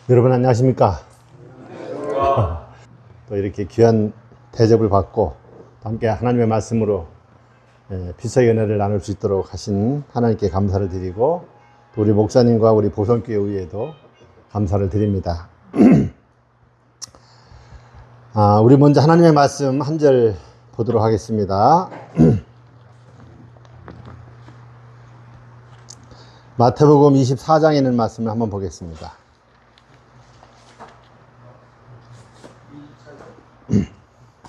여러분 안녕하십니까? 또 이렇게 귀한 대접을 받고 함께 하나님의 말씀으로 피서의 은혜를 나눌 수 있도록 하신 하나님께 감사를 드리고, 또 우리 목사님과 우리 보성교회 의회도 감사를 드립니다. 우리 먼저 하나님의 말씀 한 절 보도록 하겠습니다. 마태복음 24장에 있는 말씀을 한번 보겠습니다.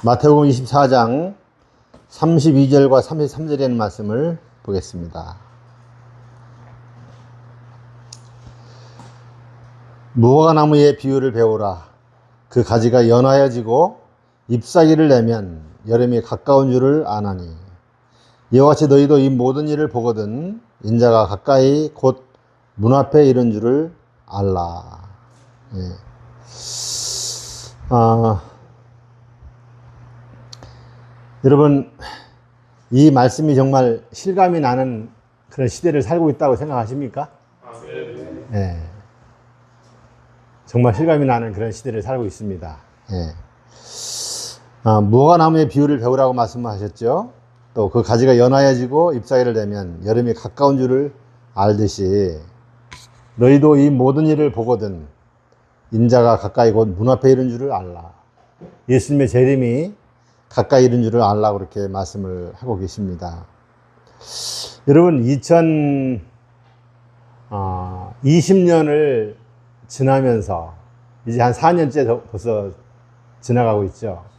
마태복음 24장 32절과 33절에 있는 말씀을 보겠습니다. 무화과나무의 비유를 배우라. 그 가지가 연하여지고 잎사귀를 내면 여름이 가까운 줄을 아나니, 이와 같이 너희도 이 모든 일을 보거든 인자가 가까이 곧 문 앞에 이른 줄을 알라. 여러분, 이 말씀이 정말 실감이 나는 그런 시대를 살고 있다고 생각하십니까? 네. 정말 실감이 나는 그런 시대를 살고 있습니다. 무화과나무의 비유를 배우라고 말씀하셨죠. 또 그 가지가 연하여지고 잎사귀를 내면 여름이 가까운 줄을 알듯이 너희도 이 모든 일을 보거든 인자가 가까이 곧 문 앞에 이른 줄을 알라. 예수님의 재림이 가까이 이른 줄을 알라고 그렇게 말씀을 하고 계십니다. 여러분, 2020년을 지나면서 이제 한 4년째 벌써 지나가고 있죠.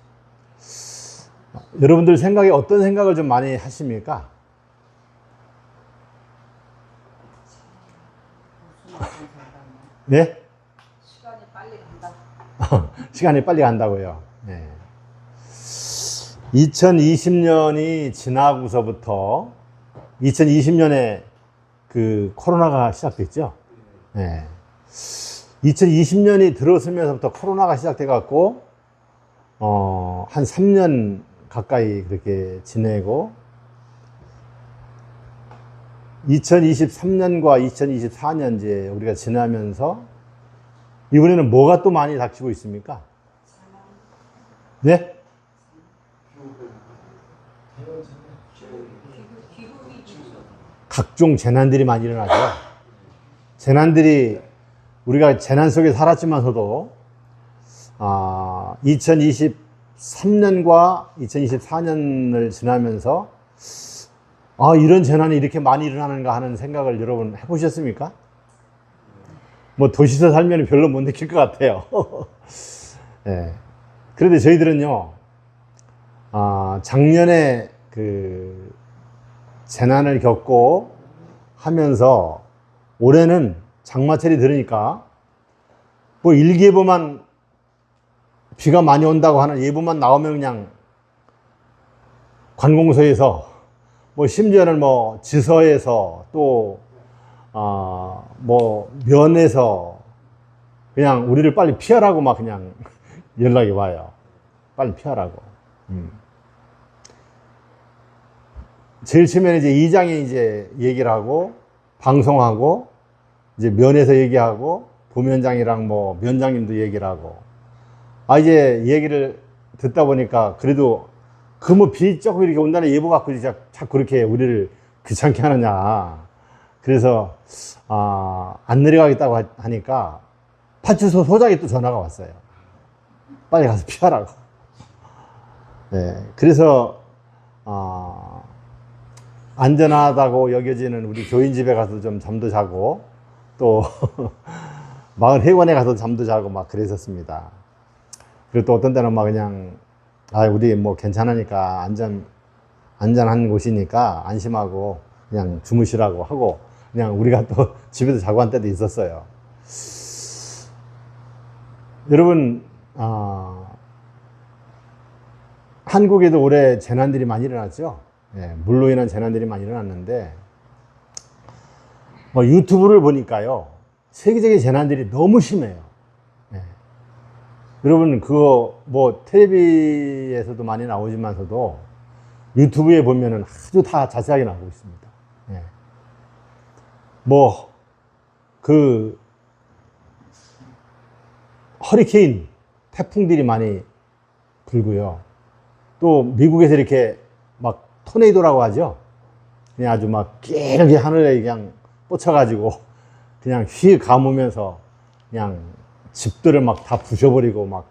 여러분들 생각에 어떤 생각을 좀 많이 하십니까? 네? 시간이 빨리 간다. 시간이 빨리 간다고요. 네. 2020년이 지나고서부터 2020년에 그 코로나가 시작됐죠. 네. 2020년이 들어서면서부터 코로나가 시작돼 갖고 한 3년 가까이 그렇게 지내고, 2023년과 2024년 이제 우리가 지나면서 이번에는 뭐가 또 많이 닥치고 있습니까? 네? 각종 재난들이 많이 일어나죠. 재난들이, 우리가 재난 속에 살았지만서도 2023년과 2024년을 지나면서 이런 재난이 이렇게 많이 일어나는가 하는 생각을 여러분 해보셨습니까? 뭐 도시에서 살면 별로 못 느낄 것 같아요. 네. 그런데 저희들은요, 작년에 그 재난을 겪고 하면서 올해는 장마철이 들으니까 뭐 일기예보만 비가 많이 온다고 하는 예보만 나오면 그냥 관공서에서, 뭐 심지어는 뭐 지서에서, 또 뭐 면에서 그냥 우리를 빨리 피하라고 막 그냥 연락이 와요. 빨리 피하라고. 제일 처음에는 이제 이장이 이제 얘기를 하고 방송하고, 이제 면에서 얘기하고, 부면장이랑 뭐 면장님도 얘기를 하고, 이제 얘기를 듣다 보니까 그래도 그 뭐 비 조금 이렇게 온다는 예보 갖고 자꾸 그렇게 우리를 귀찮게 하느냐. 그래서 안 내려가겠다고 하니까 파출소 소장이 또 전화가 왔어요. 빨리 가서 피하라고. 네, 그래서 안전하다고 여겨지는 우리 교인 집에 가서 좀 잠도 자고, 또 마을 회관에 가서 잠도 자고 막 그랬었습니다. 그리고 또 어떤 때는 막 그냥 우리 뭐 괜찮으니까 안전한 곳이니까 안심하고 그냥 주무시라고 하고, 그냥 우리가 또 집에서 자고 한 때도 있었어요. 여러분, 한국에도 올해 재난들이 많이 일어났죠. 예, 물로 인한 재난들이 많이 일어났는데, 뭐 유튜브를 보니까요, 세계적인 재난들이 너무 심해요. 예. 여러분, 그거 뭐 텔레비에서도 많이 나오지만서도 유튜브에 보면은 아주 다 자세하게 나오고 있습니다. 예. 뭐 허리케인, 태풍들이 많이 불고요. 또 미국에서 이렇게 막 토네이도라고 하죠. 그냥 아주 막 길게 하늘에 그냥 뻗쳐가지고 그냥 휘 감으면서 그냥 집들을 막 다 부셔버리고 막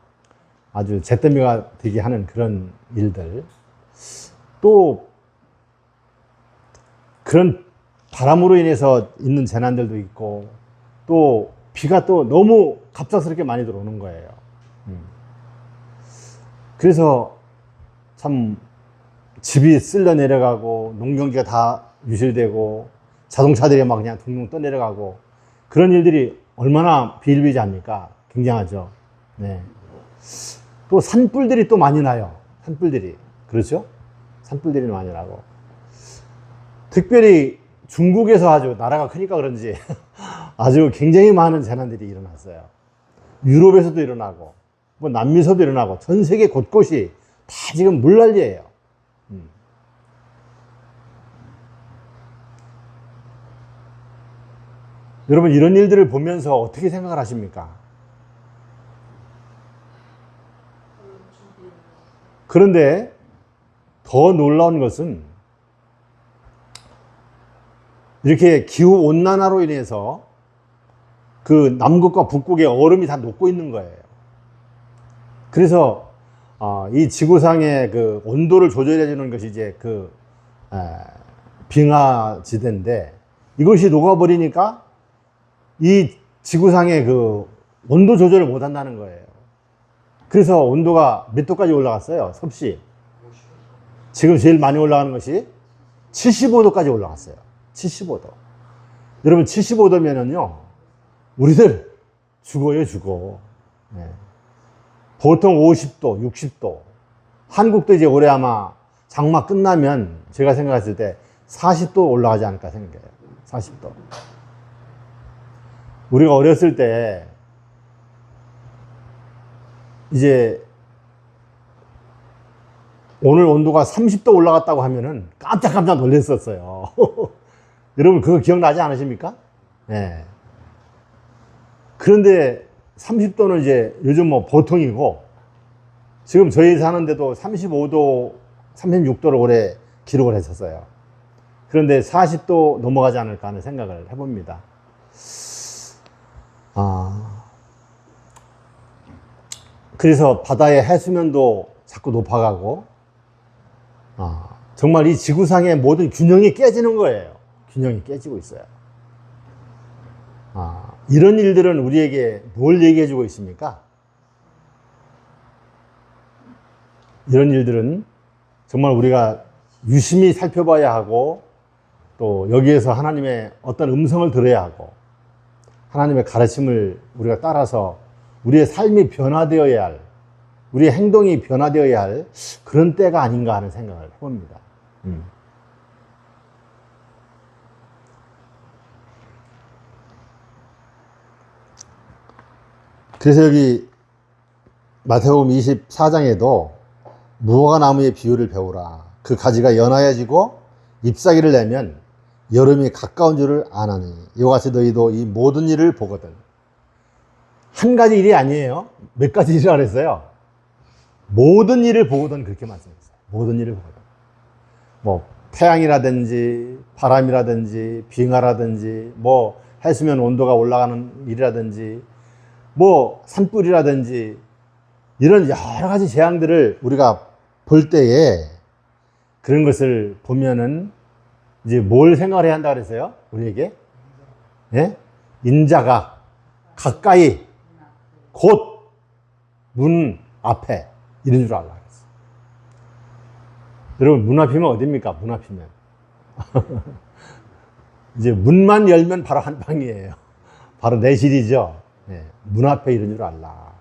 아주 잿더미가 되게 하는 그런 일들. 또 그런 바람으로 인해서 있는 재난들도 있고, 또 비가 또 너무 갑작스럽게 많이 들어오는 거예요. 그래서 참 집이 쓸려 내려가고 농경기가 다 유실되고 자동차들이 막 그냥 둥둥 떠내려가고 그런 일들이 얼마나 비일비재합니까? 굉장하죠. 네. 또 산불들이 또 많이 나요. 산불들이. 그렇죠? 산불들이 많이 나고. 특별히 중국에서 아주 나라가 크니까 그런지 아주 굉장히 많은 재난들이 일어났어요. 유럽에서도 일어나고, 뭐 남미에서도 일어나고, 전 세계 곳곳이 다 지금 물난리예요. 여러분, 이런 일들을 보면서 어떻게 생각을 하십니까? 그런데 더 놀라운 것은 이렇게 기후 온난화로 인해서 그 남극과 북극의 얼음이 다 녹고 있는 거예요. 그래서 이 지구상의 그 온도를 조절해 주는 것이 이제 그 빙하지대인데, 이것이 녹아버리니까 이 지구상의 그 온도 조절을 못 한다는 거예요. 그래서 온도가 몇 도까지 올라갔어요? 섭씨. 지금 제일 많이 올라가는 것이 75도까지 올라갔어요. 75도. 여러분, 75도면은요, 우리들 죽어요, 죽어. 네. 보통 50도, 60도. 한국도 이제 올해 아마 장마 끝나면 제가 생각했을 때 40도 올라가지 않을까 생각해요. 40도. 우리가 어렸을 때 이제 오늘 온도가 30도 올라갔다고 하면은 깜짝깜짝 놀랐었어요. 여러분, 그거 기억나지 않으십니까? 네. 그런데 30도는 이제 요즘 뭐 보통이고, 지금 저희 사는데도 35도, 36도를 올해 기록을 했었어요. 그런데 40도 넘어가지 않을까 하는 생각을 해봅니다. 그래서 바다의 해수면도 자꾸 높아가고, 정말 이 지구상의 모든 균형이 깨지는 거예요. 균형이 깨지고 있어요. 이런 일들은 우리에게 뭘 얘기해 주고 있습니까? 이런 일들은 정말 우리가 유심히 살펴봐야 하고, 또 여기에서 하나님의 어떤 음성을 들어야 하고, 하나님의 가르침을 우리가 따라서 우리의 삶이 변화되어야 할, 우리의 행동이 변화되어야 할 그런 때가 아닌가 하는 생각을 해봅니다. 그래서 여기 마태복음 24장에도 무화과 나무의 비유를 배우라. 그 가지가 연하여지고 잎사귀를 내면 여름이 가까운 줄을 아나니 이와 같이 너희도 이 모든 일을 보거든. 한 가지 일이 아니에요. 몇 가지 일을 하랬어요. 모든 일을 보거든, 그렇게 말씀했어요. 모든 일을 보거든. 뭐 태양이라든지 바람이라든지 빙하라든지 뭐 해수면 온도가 올라가는 일이라든지 뭐 산불이라든지 이런 여러 가지 재앙들을 우리가 볼 때에 그런 것을 보면은 이제 뭘 생각을 해야 한다 그랬어요? 우리에게? 예? 인자가 가까이 곧 문 앞에 이런 줄 알라 그랬어요. 여러분, 문 앞이면 어딥니까? 문 앞이면. 이제 문만 열면 바로 한 방이에요. 바로 내실이죠. 네, 문 앞에 이런 줄 알라.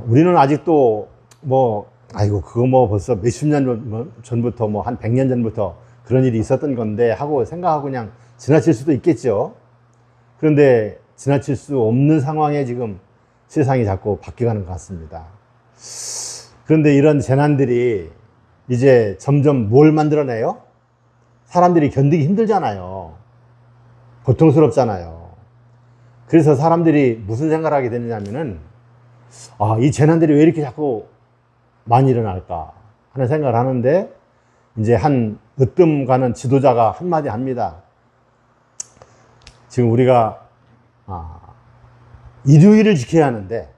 우리는 아직도 뭐, 아이고, 그거 뭐 벌써 몇십 년 전부터 뭐 한 100년 전부터 그런 일이 있었던 건데 하고 생각하고 그냥 지나칠 수도 있겠죠. 그런데 지나칠 수 없는 상황에 지금 세상이 자꾸 바뀌어가는 것 같습니다. 그런데 이런 재난들이 이제 점점 뭘 만들어내요? 사람들이 견디기 힘들잖아요. 고통스럽잖아요. 그래서 사람들이 무슨 생각을 하게 되느냐면은, 아, 이 재난들이 왜 이렇게 자꾸 많이 일어날까 하는 생각을 하는데, 이제 한 으뜸 가는 지도자가 한마디 합니다. 지금 우리가 일요일을 지켜야 하는데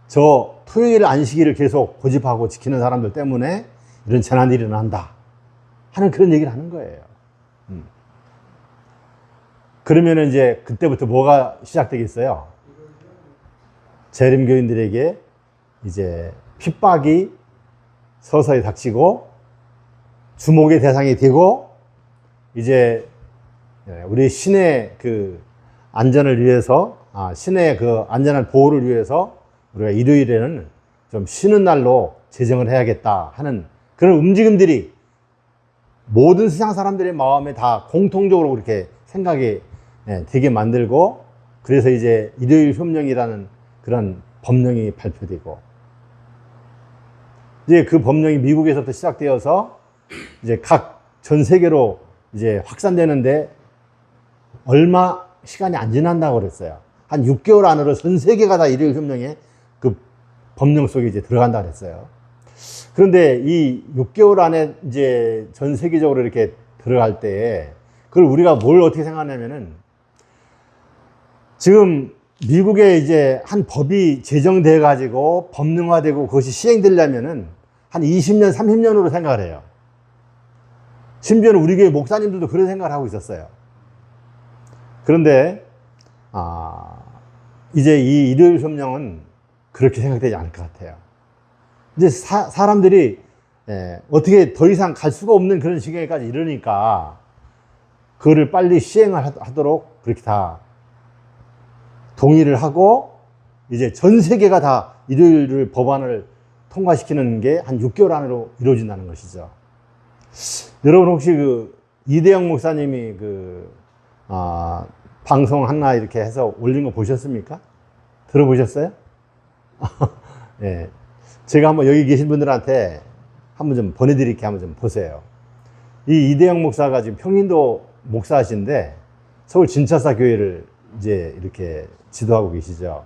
저 토요일 안식일을 계속 고집하고 지키는 사람들 때문에 이런 재난이 일어난다 하는 그런 얘기를 하는 거예요. 그러면 이제 그때부터 뭐가 시작되겠어요? 재림교인들에게 이제 핍박이 서서히 닥치고 주목의 대상이 되고, 이제 우리 신의 그 안전을 위해서, 신의 그 안전한 보호를 위해서 우리가 일요일에는 좀 쉬는 날로 제정을 해야겠다 하는 그런 움직임들이 모든 세상 사람들의 마음에 다 공통적으로 그렇게 생각이 되게 만들고, 그래서 이제 일요일 협령이라는 그런 법령이 발표되고, 이제 그 법령이 미국에서부터 시작되어서 이제 각 전 세계로 이제 확산되는데 얼마 시간이 안 지난다고 그랬어요. 한 6개월 안으로 전 세계가 다 일요일 협령에 그 법령 속에 이제 들어간다 그랬어요. 그런데 이 6개월 안에 이제 전 세계적으로 이렇게 들어갈 때 그걸 우리가 뭘 어떻게 생각하냐면은, 지금 미국에 이제 한 법이 제정돼 가지고 법령화되고 그것이 시행되려면은 한 20년, 30년으로 생각을 해요. 심지어는 우리 교회 목사님들도 그런 생각을 하고 있었어요. 그런데 이제 이 일요일 협령은 그렇게 생각되지 않을 것 같아요. 이제 사람들이 어떻게 더 이상 갈 수가 없는 그런 시경에까지 이르니까 그거를 빨리 시행을 하도록 그렇게 다 동의를 하고, 이제 전 세계가 다 일요일 법안을 통과시키는 게 한 6개월 안으로 이루어진다는 것이죠. 여러분 혹시 그 이대영 목사님이 방송 하나 이렇게 해서 올린 거 보셨습니까? 들어보셨어요? 예. 제가 한번 여기 계신 분들한테 한번 좀 보내드릴게 한번 좀 보세요. 이 이대영 목사가 지금 평인도 목사하신데 서울 진차사 교회를 이제 이렇게 지도하고 계시죠.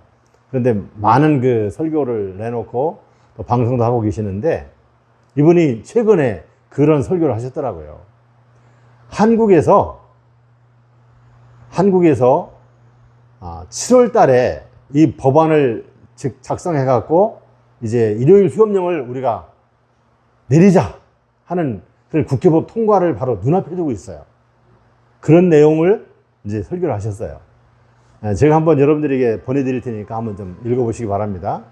그런데 많은 그 설교를 내놓고 또 방송도 하고 계시는데, 이분이 최근에 그런 설교를 하셨더라고요. 한국에서 7월 달에 이 법안을 작성해 갖고 이제 일요일 휴업령을 우리가 내리자 하는 그런 국회법 통과를 바로 눈앞에 두고 있어요. 그런 내용을 이제 설교를 하셨어요. 제가 한번 여러분들에게 보내드릴 테니까 한번 좀 읽어보시기 바랍니다.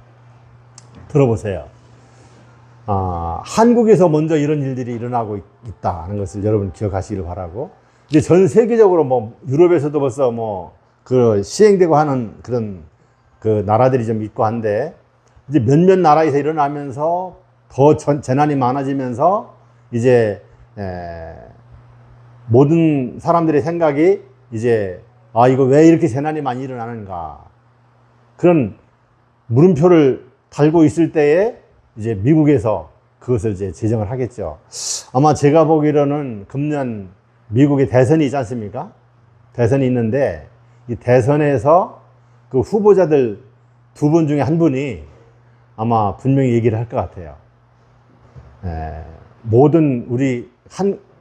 들어보세요. 한국에서 먼저 이런 일들이 일어나고 있다는 것을 여러분 기억하시길 바라고, 이제 전 세계적으로 뭐 유럽에서도 벌써 뭐 그 시행되고 하는 그런 그 나라들이 좀 있고 한데, 이제 몇몇 나라에서 일어나면서 더 재난이 많아지면서 이제 모든 사람들의 생각이 이제 이거 왜 이렇게 재난이 많이 일어나는가, 그런 물음표를 달고 있을 때에 이제 미국에서 그것을 이제 제정을 하겠죠. 아마 제가 보기로는 금년 미국에 대선이 있지 않습니까? 대선이 있는데 이 대선에서 그 후보자들 두 분 중에 한 분이 아마 분명히 얘기를 할 것 같아요. 모든 우리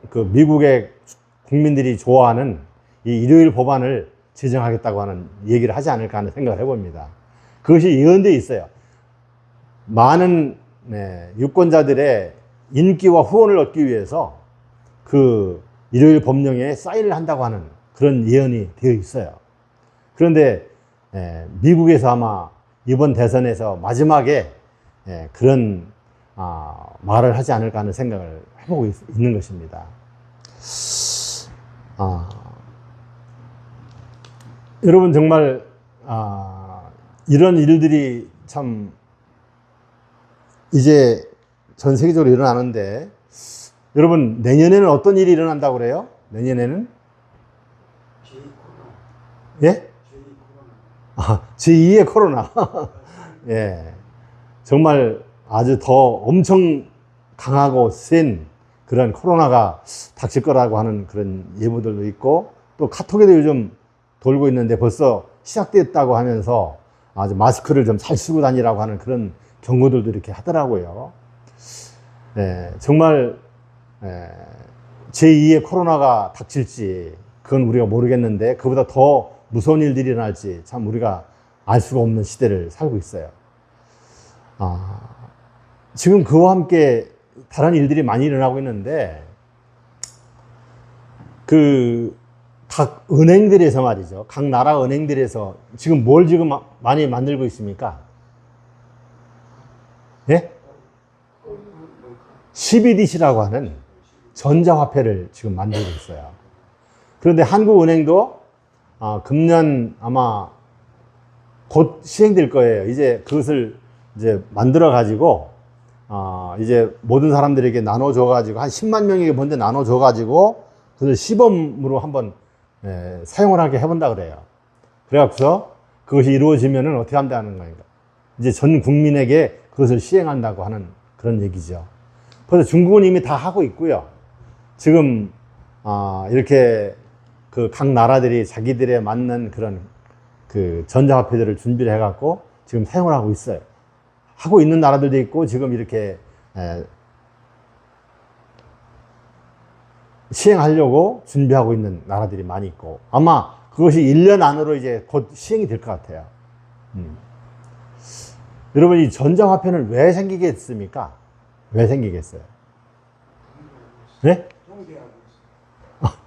그 미국의 국민들이 좋아하는 이 일요일 법안을 제정하겠다고 하는 얘기를 하지 않을까 하는 생각을 해봅니다. 그것이 예언되어 있어요. 많은 유권자들의 인기와 후원을 얻기 위해서 그 일요일 법령에 사인을 한다고 하는 그런 예언이 되어 있어요. 그런데 미국에서 아마 이번 대선에서 마지막에 그런 말을 하지 않을까 하는 생각을 해보고 있는 것입니다. 여러분 정말 이런 일들이 참 이제 전 세계적으로 일어나는데, 여러분 내년에는 어떤 일이 일어난다고 그래요? 내년에는? 예? 제2의 코로나. 예. 정말 아주 더 엄청 강하고 센 그런 코로나가 닥칠 거라고 하는 그런 예보들도 있고, 또 카톡에도 요즘 돌고 있는데 벌써 시작됐다고 하면서 아주 마스크를 좀 잘 쓰고 다니라고 하는 그런 경고들도 이렇게 하더라고요. 정말 제2의 코로나가 닥칠지 그건 우리가 모르겠는데 그보다 더 무서운 일들이 일어날지 참 우리가 알 수가 없는 시대를 살고 있어요. 지금 그와 함께 다른 일들이 많이 일어나고 있는데 각 은행들에서 말이죠. 각 나라 은행들에서 지금 뭘 지금 많이 만들고 있습니까? 예? CBDC라고 하는 전자화폐를 지금 만들고 있어요. 그런데 한국은행도 금년 아마 곧 시행될 거예요. 이제 그것을 이제 만들어 가지고 이제 모든 사람들에게 나눠줘 가지고 한 10만 명에게 먼저 나눠줘 가지고 그것을 시범으로 한번 사용을 하게 해본다 그래요. 그래갖고서 그것이 이루어지면은 어떻게 한다는 거니까 이제 전 국민에게 그것을 시행한다고 하는 그런 얘기죠. 그래서 중국은 이미 다 하고 있고요. 지금 이렇게 그 각 나라들이 자기들에 맞는 그런 그 전자화폐들을 준비를 해갖고 지금 사용을 하고 있어요. 하고 있는 나라들도 있고 지금 이렇게 시행하려고 준비하고 있는 나라들이 많이 있고 아마 그것이 1년 안으로 이제 곧 시행이 될 것 같아요. 여러분 이 전자화폐는 왜 생기겠습니까? 왜 생기겠어요? 네?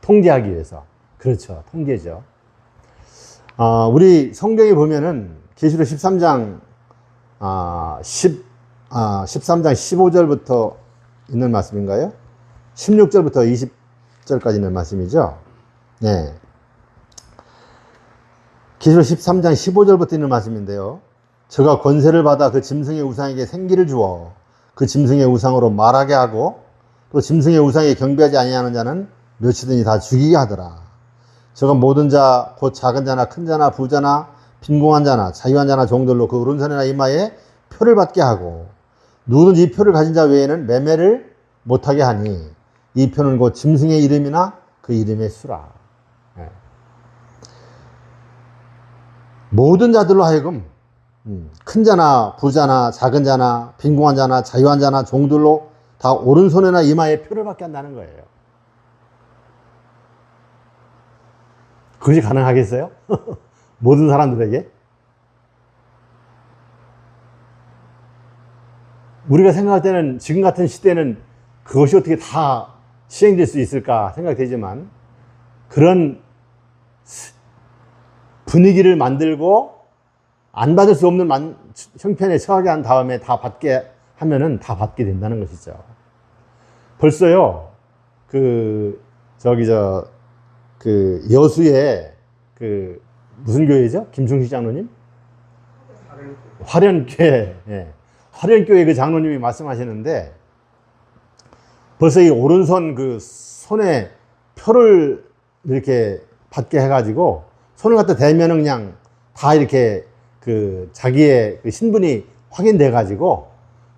통제하기 위해서. 그렇죠. 통제죠. 우리 성경에 보면은 계시록 13장 13장 15절부터 있는 말씀인가요? 16절부터 20절까지 있는 말씀이죠. 네. 계시록 13장 15절부터 있는 말씀인데요. 저가 권세를 받아 그 짐승의 우상에게 생기를 주어 그 짐승의 우상으로 말하게 하고 또 짐승의 우상에 경배하지 아니하는 자는 몇이든지 다 죽이게 하더라. 저가 모든 자 곧 작은 자나 큰 자나 부자나 빈궁한 자나 자유한 자나 종들로 그 오른손이나 이마에 표를 받게 하고 누구든지 이 표를 가진 자 외에는 매매를 못하게 하니 이 표는 곧 짐승의 이름이나 그 이름의 수라. 모든 자들로 하여금 큰 자나 부자나 작은 자나 빈궁한 자나 자유한 자나 종들로 다 오른손이나 이마에 표를 받게 한다는 거예요. 그것이 가능하겠어요? 모든 사람들에게? 우리가 생각할 때는 지금 같은 시대는 그것이 어떻게 다 시행될 수 있을까 생각되지만 그런 분위기를 만들고 안 받을 수 없는 형편에 처하게 한 다음에 다 받게 하면은 다 받게 된다는 것이죠. 벌써요, 여수에 무슨 교회죠? 김충식 장로님? 화련교회. 예. 화련교회 그 장로님이 말씀하시는데 벌써 이 오른손 그 손에 표를 이렇게 받게 해가지고 손을 갖다 대면은 그냥 다 이렇게 자기의 그 신분이 확인돼가지고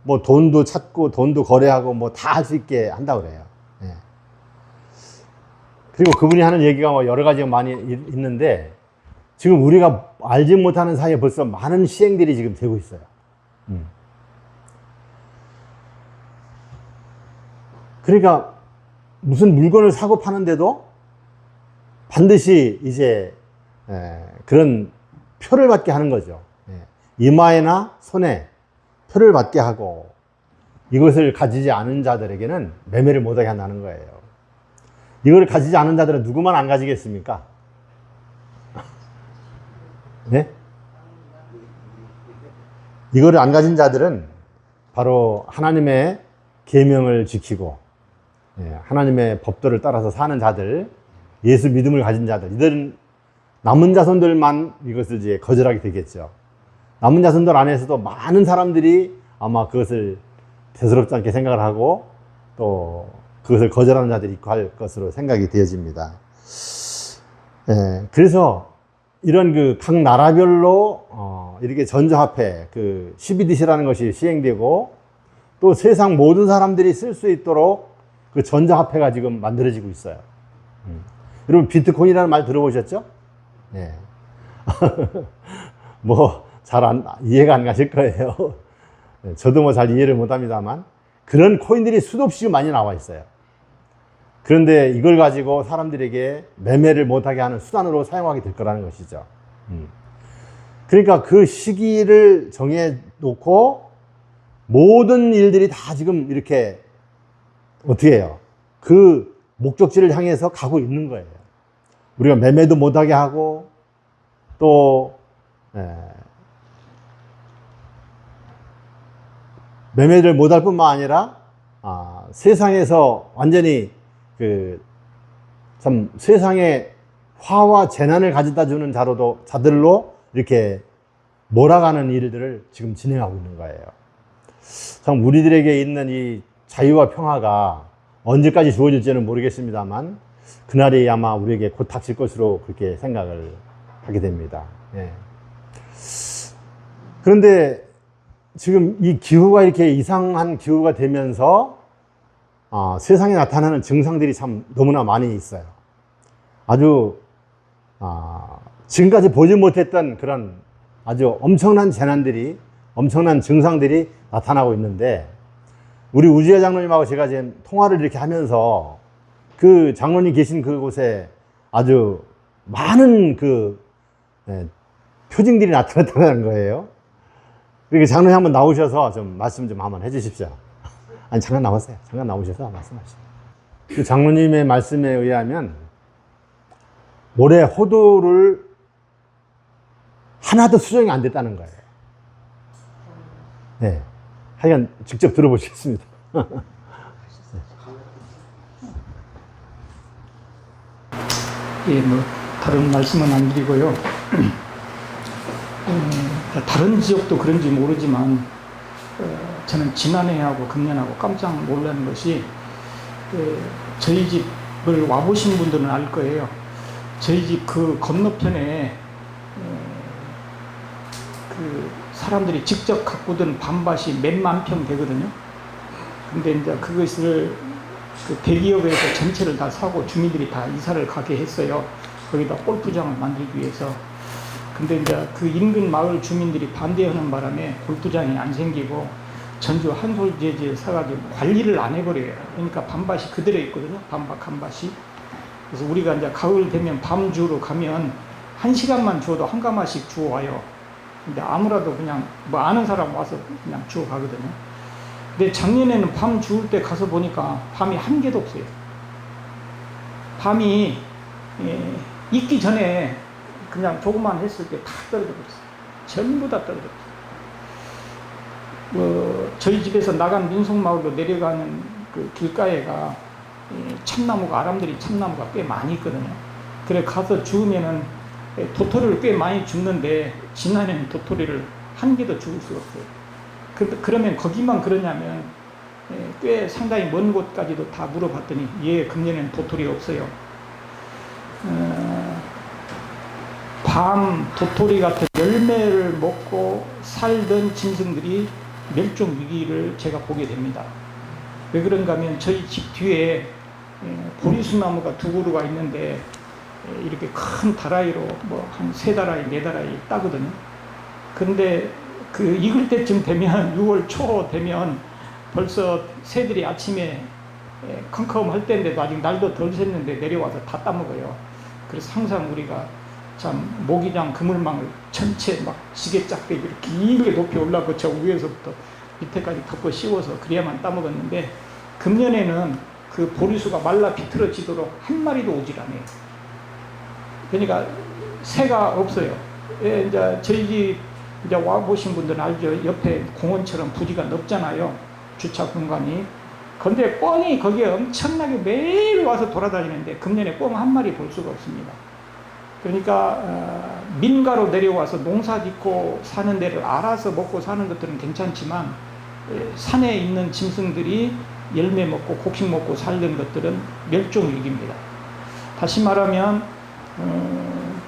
뭐 돈도 찾고 돈도 거래하고 뭐 다 할 수 있게 한다고 그래요. 예. 그리고 그분이 하는 얘기가 뭐 여러 가지가 많이 있는데 지금 우리가 알지 못하는 사이에 벌써 많은 시행들이 지금 되고 있어요. 그러니까 무슨 물건을 사고 파는데도 반드시 이제 그런 표를 받게 하는 거죠. 이마에나 손에 표를 받게 하고 이것을 가지지 않은 자들에게는 매매를 못하게 한다는 거예요. 이걸 가지지 않은 자들은 누구만 안 가지겠습니까? 네? 이거를 안 가진 자들은 바로 하나님의 계명을 지키고 하나님의 법도를 따라서 사는 자들, 예수 믿음을 가진 자들, 이들은 남은 자손들만 이것을 이제 거절하게 되겠죠. 남은 자손들 안에서도 많은 사람들이 아마 그것을 대수롭지 않게 생각을 하고 또 그것을 거절하는 자들이 있고 할 것으로 생각이 되어집니다. 그래서 이런 각 나라별로 이렇게 전자화폐, CBDC라는 것이 시행되고 또 세상 모든 사람들이 쓸 수 있도록 그 전자화폐가 지금 만들어지고 있어요. 여러분 비트코인이라는 말 들어보셨죠? 네. 뭐 잘 이해가 안 가실 거예요. 저도 뭐 잘 이해를 못 합니다만 그런 코인들이 수도 없이 많이 나와 있어요. 그런데 이걸 가지고 사람들에게 매매를 못하게 하는 수단으로 사용하게 될 거라는 것이죠. 그러니까 그 시기를 정해 놓고 모든 일들이 다 지금 이렇게 어떻게 해요? 그 목적지를 향해서 가고 있는 거예요. 우리가 매매도 못하게 하고 또 매매를 못할 뿐만 아니라 세상에서 완전히 참 세상에 화와 재난을 가져다 주는 자들로 이렇게 몰아가는 일들을 지금 진행하고 있는 거예요. 참 우리들에게 있는 이 자유와 평화가 언제까지 주어질지는 모르겠습니다만 그날이 아마 우리에게 곧 닥칠 것으로 그렇게 생각을 하게 됩니다. 예. 그런데 지금 이 기후가 이렇게 이상한 기후가 되면서 세상에 나타나는 증상들이 참 너무나 많이 있어요. 아주 지금까지 보지 못했던 그런 아주 엄청난 재난들이, 엄청난 증상들이 나타나고 있는데 우리 우주의 장로님하고 제가 지금 통화를 이렇게 하면서 그 장로님 계신 그곳에 아주 많은 표징들이 나타났다는 거예요. 그러니까 장로님 한번 나오셔서 좀 말씀 좀 한번 해주십시오. 아니, 잠깐 나오세요. 잠깐 나오셔서 말씀하시죠. 그 장로님의 말씀에 의하면 올해 호두를 하나도 수정이 안 됐다는 거예요. 네. 하여간 직접 들어보시겠습니다. 예, 뭐 다른 말씀은 안 드리고요. 다른 지역도 그런지 모르지만 저는 지난해하고 금년하고 깜짝 놀라는 것이 저희 집을 와보신 분들은 알 거예요. 저희 집 그 건너편에 그 사람들이 직접 가꾸던 밤밭이 몇만 평 되거든요. 근데 이제 그것을 그 대기업에서 전체를 다 사고 주민들이 다 이사를 가게 했어요. 거기다 골프장을 만들기 위해서. 근데 이제 그 인근 마을 주민들이 반대하는 바람에 골프장이 안 생기고 전주 한솔재지에 사가지고 관리를 안 해버려요. 그러니까 밤밭이 그대로 있거든요. 밤밭 한밭이. 그래서 우리가 이제 가을 되면 밤 주우러 가면 1시간만 주워도 한 가마씩 주워와요. 근데 아무라도 그냥 뭐 아는 사람 와서 그냥 주워 가거든요. 근데 작년에는 밤 주울 때 가서 보니까 밤이 한 개도 없어요. 밤이 있기 전에 그냥 조금만 했을 때 다 떨어져 버렸어요. 전부 다 떨어져 버렸어요. 저희 집에서 나간 민속마을로 내려가는 그 길가에가 참나무가, 아람들이 참나무가 꽤 많이 있거든요. 그래 가서 주우면은 도토리를 꽤 많이 줍는데 지난해는 도토리를 한 개도 주울 수가 없어요. 그러면 거기만 그러냐면 꽤 상당히 먼 곳까지도 다 물어봤더니 예, 금년에는 도토리 없어요. 밤 도토리 같은 열매를 먹고 살던 짐승들이 멸종 위기를 제가 보게 됩니다. 왜 그런가 하면 저희 집 뒤에 보리수나무가 2그루가 있는데 이렇게 큰 다라이로 뭐 한 3다라이, 4다라이 따거든요. 근데 그 익을 때쯤 되면 6월 초 되면 벌써 새들이 아침에 컴컴할 때인데도 아직 날도 덜 샜는데 내려와서 다 따먹어요. 그래서 항상 우리가 참 모기장 그물망을 전체 막 지게짝대기 이렇게 길게 높이 올라가고 저 위에서부터 밑에까지 덮고 씌워서 그래야만 따먹었는데 금년에는 그 보리수가 말라 비틀어지도록 한 마리도 오질 않아요. 그러니까 새가 없어요. 이제 저희 집 이제 와보신 분들은 알죠. 옆에 공원처럼 부지가 넓잖아요. 주차 공간이. 근데 꿩이 거기에 엄청나게 매일 와서 돌아다니는데 금년에 꿩 한 마리 볼 수가 없습니다. 그러니까 민가로 내려와서 농사 짓고 사는 데를 알아서 먹고 사는 것들은 괜찮지만 산에 있는 짐승들이 열매 먹고 곡식 먹고 살던 것들은 멸종 위기입니다. 다시 말하면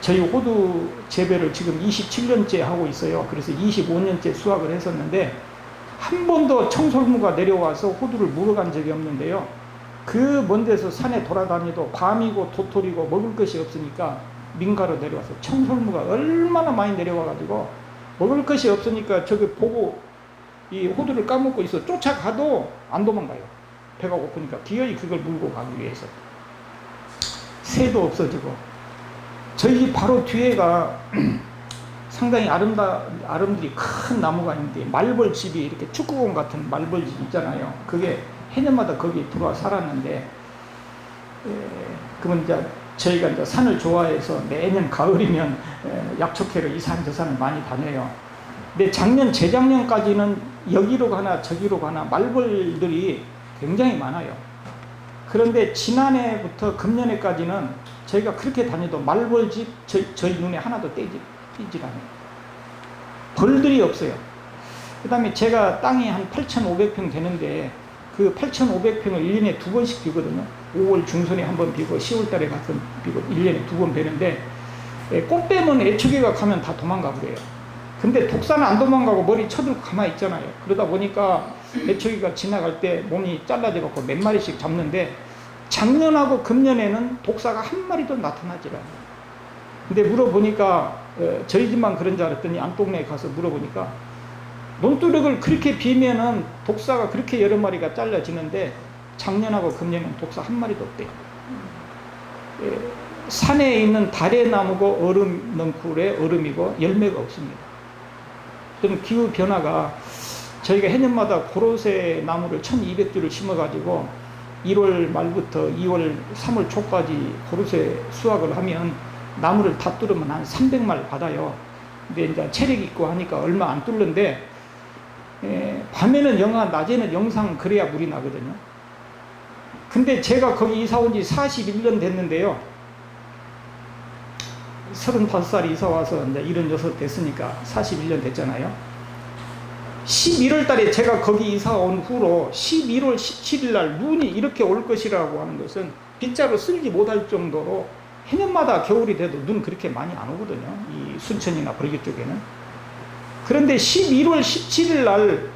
저희 호두 재배를 지금 27년째 하고 있어요. 그래서 25년째 수확을 했었는데 한 번도 청설무가 내려와서 호두를 물어간 적이 없는데요. 그 먼 데서 산에 돌아다니도 밤이고 도토리고 먹을 것이 없으니까 민가로 내려와서 청설모가 얼마나 많이 내려와가지고 먹을 것이 없으니까 저기 보고 이 호두를 까먹고 있어 쫓아가도 안 도망가요. 배가 고프니까 기어이 그걸 물고 가기 위해서. 새도 없어지고. 저희 바로 뒤에가 상당히 아름드리 큰 나무가 있는데 말벌집이 이렇게 축구공 같은 말벌집 있잖아요. 그게 해년마다 거기 들어와 살았는데 그건 이제 저희가 이제 산을 좋아해서 매년 가을이면 약초캐로 이 산 저 산을 많이 다녀요. 근데 작년 재작년까지는 여기로 가나 저기로 가나 말벌들이 굉장히 많아요. 그런데 지난해부터 금년에까지는 저희가 그렇게 다녀도 말벌집 저희 눈에 하나도 띄질 않아요. 벌들이 없어요. 그 다음에 제가 땅이 한 8,500평 되는데 그 8,500평을 1년에 2번씩 비거든요. 5월 중순에 한 번 비고 10월 달에 가끔 비고 1년에 2번 비는데 꽃 빼면 애초개가 가면 다 도망가 버려요. 근데 독사는 안 도망가고 머리 쳐들고 가만히 있잖아요. 그러다 보니까 애초개가 지나갈 때 몸이 잘라져 갖고 몇 마리씩 잡는데 작년하고 금년에는 독사가 한 마리도 나타나질 않아요. 근데 물어보니까 저희 집만 그런 줄 알았더니 안동네에 가서 물어보니까 논두력을 그렇게 비면은 독사가 그렇게 여러 마리가 잘라지는데 작년하고 금년에는 독사 한 마리도 없대요. 산에 있는 다래나무고 얼음 넝쿨에 얼음이고 열매가 없습니다. 그럼 기후 변화가 저희가 해년마다 고로쇠 나무를 1200주를 심어가지고 1월 말부터 2월 3월 초까지 고로쇠 수확을 하면 나무를 다 뚫으면 한 300말 받아요. 근데 이제 체력 있고 하니까 얼마 안 뚫는데 밤에는 영하, 낮에는 영상 그래야 물이 나거든요. 근데 제가 거기 이사 온 지 41년 됐는데요. 35살에 이사 와서 이제 76 됐으니까 41년 됐잖아요. 11월 달에 제가 거기 이사 온 후로 11월 17일 날 눈이 이렇게 올 것이라고 하는 것은 빗자루 쓸지 못할 정도로 해년마다 겨울이 돼도 눈 그렇게 많이 안 오거든요. 이 순천이나 벌교 쪽에는. 그런데 11월 17일 날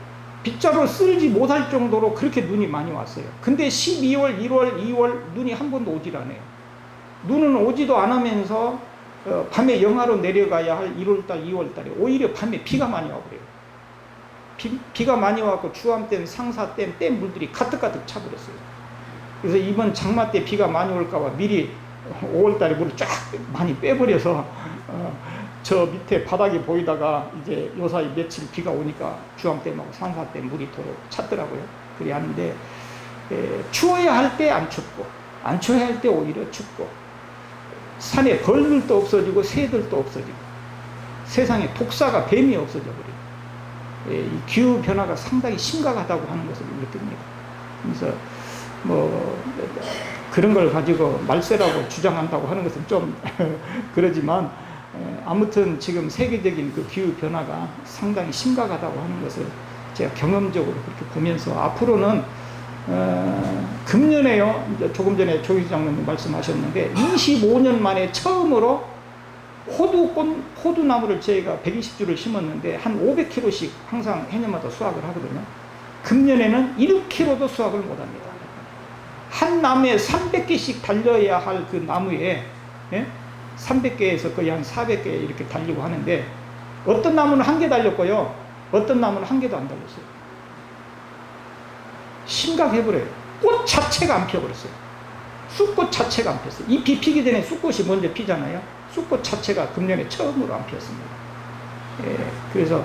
빗자루 쓸지 못할 정도로 그렇게 눈이 많이 왔어요. 근데 12월, 1월, 2월 눈이 한 번도 오질 않아요. 눈은 오지도 않으면서 밤에 영하로 내려가야 할 1월달, 2월달에 오히려 밤에 비가 많이 와버려요. 비가 많이 와서 주암댐, 상사댐, 댐 물들이 가득가득 차버렸어요. 그래서 이번 장마 때 비가 많이 올까봐 미리 5월달에 물을 쫙 많이 빼버려서 저 밑에 바닥이 보이다가 이제 요사이 며칠 비가 오니까 주암댐하고 상사댐 물이 더 찼더라고요. 그래 하는데 추워야 할 때 안 춥고 안 추워야 할 때 오히려 춥고 산에 벌들도 없어지고 새들도 없어지고 세상에 독사가 뱀이 없어져 버려요. 이 기후 변화가 상당히 심각하다고 하는 것을 느낍니다. 그래서 뭐 그런 걸 가지고 말세라고 주장한다고 하는 것은 좀 그러지만 아무튼 지금 세계적인 그 기후 변화가 상당히 심각하다고 하는 것을 제가 경험적으로 그렇게 보면서 앞으로는 금년에요. 이제 조금 전에 조 회장님 말씀하셨는데 25년 만에 처음으로 호두나무를 저희가 120주를 심었는데 한 500kg씩 항상 해년마다 수확을 하거든요. 금년에는 1kg도 수확을 못합니다. 한 나무에 300개씩 달려야 할 그 나무에 300개에서 거의 한 400개 이렇게 달리고 하는데 어떤 나무는 1개 달렸고요. 어떤 나무는 1개도 안 달렸어요. 심각해버려요. 꽃 자체가 안 피어버렸어요. 쑥꽃 자체가 안 피었어요. 잎이 피기 전에 쑥꽃이 먼저 피잖아요. 쑥꽃 자체가 금년에 처음으로 안 피었습니다. 그래서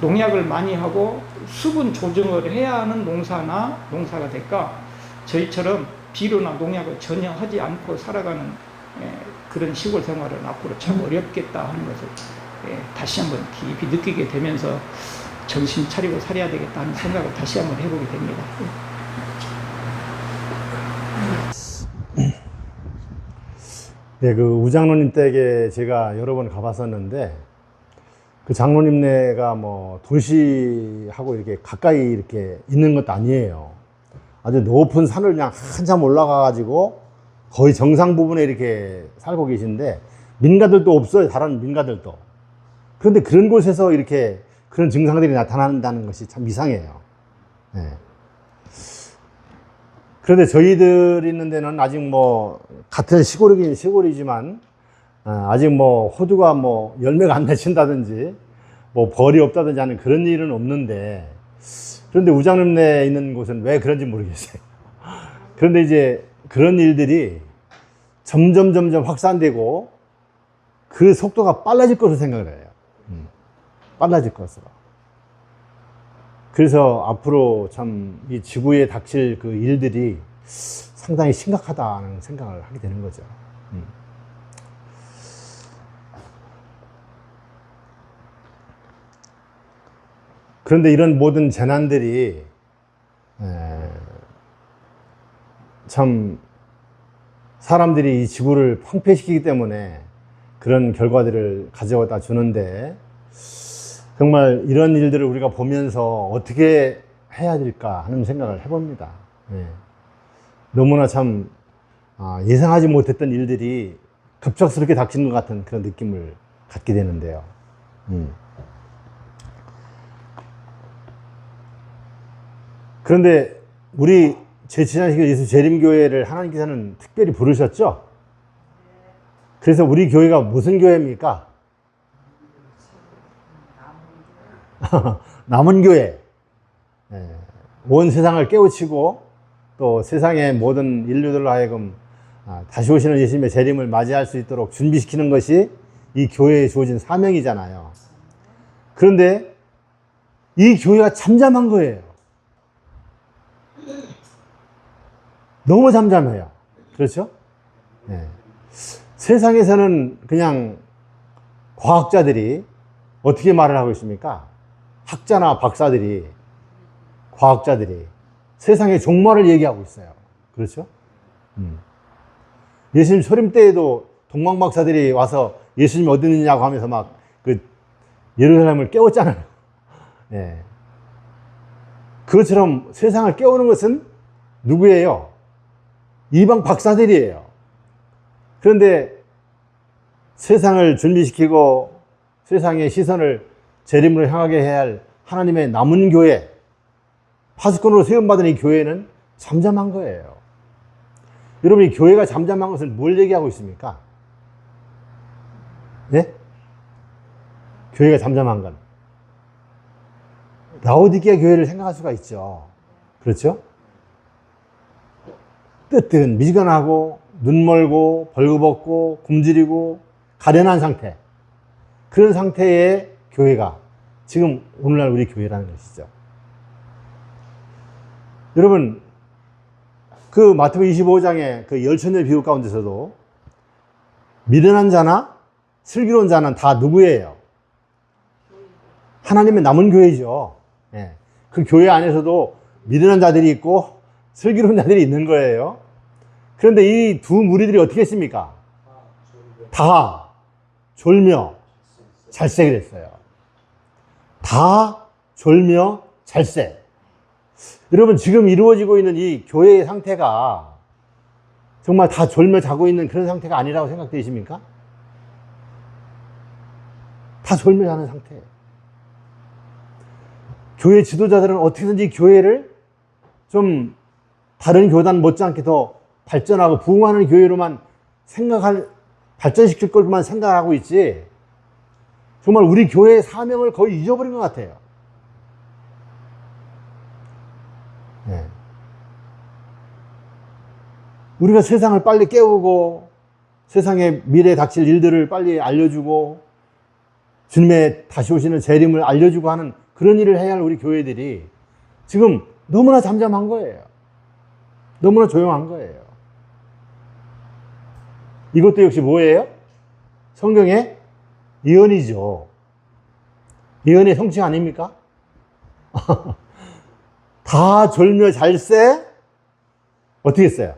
농약을 많이 하고 수분 조정을 해야 하는 농사가 될까 저희처럼 비료나 농약을 전혀 하지 않고 살아가는 그런 시골 생활은 앞으로 참 어렵겠다 하는 것을 다시 한번 깊이 느끼게 되면서 정신 차리고 살아야 되겠다 하는 생각을 다시 한번 해보게 됩니다. 네, 그 우장로님 댁에 제가 여러 번 가봤었는데 그 장로님네가 뭐 도시하고 이렇게 가까이 이렇게 있는 것도 아니에요. 아주 높은 산을 그냥 한참 올라가 가지고 거의 정상 부분에 이렇게 살고 계신데 민가들도 없어요. 다른 민가들도. 그런데 그런 곳에서 이렇게 그런 증상들이 나타난다는 것이 참 이상해요. 네. 그런데 저희들 있는 데는 아직 뭐 같은 시골이긴 시골이지만 아직 뭐 호두가 뭐 열매가 안 맺힌다든지 뭐 벌이 없다든지 하는 그런 일은 없는데, 그런데 우장림내에 있는 곳은 왜 그런지 모르겠어요. 그런데 이제 그런 일들이 점점 확산되고 그 속도가 빨라질 것으로 생각을 해요. 빨라질 것으로. 그래서 앞으로 참 이 지구에 닥칠 그 일들이 상당히 심각하다는 생각을 하게 되는 거죠. 그런데 이런 모든 재난들이 참 사람들이 이 지구를 황폐시키기 때문에 그런 결과들을 가져다 주는데, 정말 이런 일들을 우리가 보면서 어떻게 해야 될까 하는 생각을 해봅니다. 너무나 참 예상하지 못했던 일들이 급작스럽게 닥치는 것 같은 그런 느낌을 갖게 되는데요. 그런데 우리 제7장식 예수 재림교회를 하나님께서는 특별히 부르셨죠? 그래서 우리 교회가 무슨 교회입니까? 남은 교회. 온 세상을 깨우치고 또 세상의 모든 인류들로 하여금 다시 오시는 예수님의 재림을 맞이할 수 있도록 준비시키는 것이 이 교회에 주어진 사명이잖아요. 그런데 이 교회가 잠잠한 거예요. 너무 잠잠해요. 그렇죠? 세상에서는 그냥 과학자들이 어떻게 말을 하고 있습니까? 학자나 박사들이, 과학자들이 세상의 종말을 얘기하고 있어요. 그렇죠? 예수님 소림 때에도 동방박사들이 와서 예수님이 어디 있느냐고 하면서 막 그 예루살렘을 깨웠잖아요. 그것처럼 세상을 깨우는 것은 누구예요? 이방 박사들이에요. 그런데 세상을 준비시키고 세상의 시선을 재림으로 향하게 해야 할 하나님의 남은 교회, 파수꾼으로 세움받은 이 교회는 잠잠한 거예요. 여러분, 이 교회가 잠잠한 것은 뭘 얘기하고 있습니까? 네? 교회가 잠잠한 건 라오디게아 교회를 생각할 수가 있죠. 그렇죠? 뜨뜻 미지근하고 눈 멀고 벌거벗고 굶주리고 가련한 상태, 그런 상태의 교회가 지금 오늘날 우리 교회라는 것이죠. 여러분, 그 마태복음 25장의 그 열천녀 비유 가운데서도 미련한 자나 슬기로운 자는 다 누구예요? 하나님의 남은 교회죠. 그 교회 안에서도 미련한 자들이 있고 슬기로운 자들이 있는 거예요. 그런데 이 두 무리들이 어떻게 했습니까? 다 졸며 잘세 그랬어요. 다 졸며 잘세. 여러분, 지금 이루어지고 있는 이 교회의 상태가 정말 다 졸며 자고 있는 그런 상태가 아니라고 생각되십니까? 다 졸며 자는 상태예요. 교회 지도자들은 어떻게든지 교회를 좀 다른 교단 못지않게 더 발전하고 부흥하는 교회로만 발전시킬 것만 생각하고 있지, 정말 우리 교회의 사명을 거의 잊어버린 것 같아요. 우리가 세상을 빨리 깨우고 세상의 미래에 닥칠 일들을 빨리 알려주고 주님의 다시 오시는 재림을 알려주고 하는 그런 일을 해야 할 우리 교회들이 지금 너무나 잠잠한 거예요. 너무나 조용한 거예요. 이것도 역시 뭐예요? 성경의 예언이죠. 예언의 성취 아닙니까? 다 졸며 잘세 어떻게 했어요?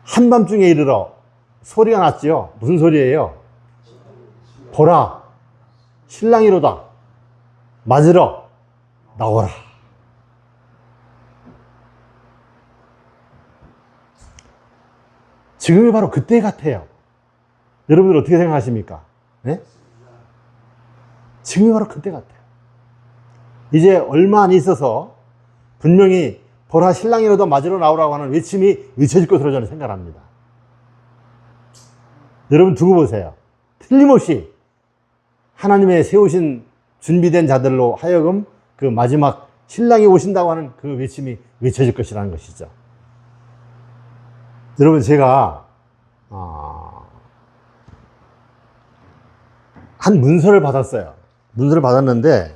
한밤중에 이르러 소리가 났지요. 무슨 소리예요? 보라, 신랑이로다. 맞으러 나오라. 지금이 바로 그때 같아요. 여러분들 어떻게 생각하십니까? 네? 지금이 바로 그때 같아요. 이제 얼마 안 있어서 분명히 보라, 신랑이로다 맞으러 나오라고 하는 외침이 외쳐질 것으로 저는 생각합니다. 여러분 두고 보세요. 틀림없이 하나님의 세우신 준비된 자들로 하여금 그 마지막 신랑이 오신다고 하는 그 외침이 외쳐질 것이라는 것이죠. 여러분 제가 한 문서를 받았어요. 문서를 받았는데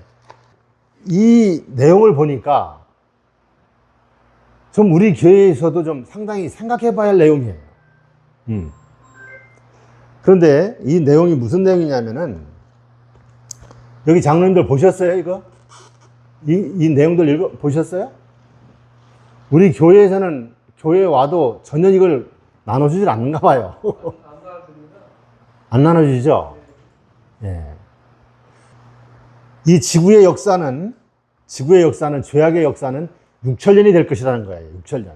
이 내용을 보니까 좀 우리 교회에서도 좀 상당히 생각해 봐야 할 내용이에요. 그런데 이 내용이 무슨 내용이냐면은 여기 장로님들 보셨어요, 이거? 이 내용들 보셨어요? 우리 교회에서는 교회에 와도 전혀 이걸 나눠주질 않는가 봐요. 안 나눠주죠? 예. 이 지구의 역사는, 죄악의 역사는 6천년이 될 것이라는 거예요. 6천년.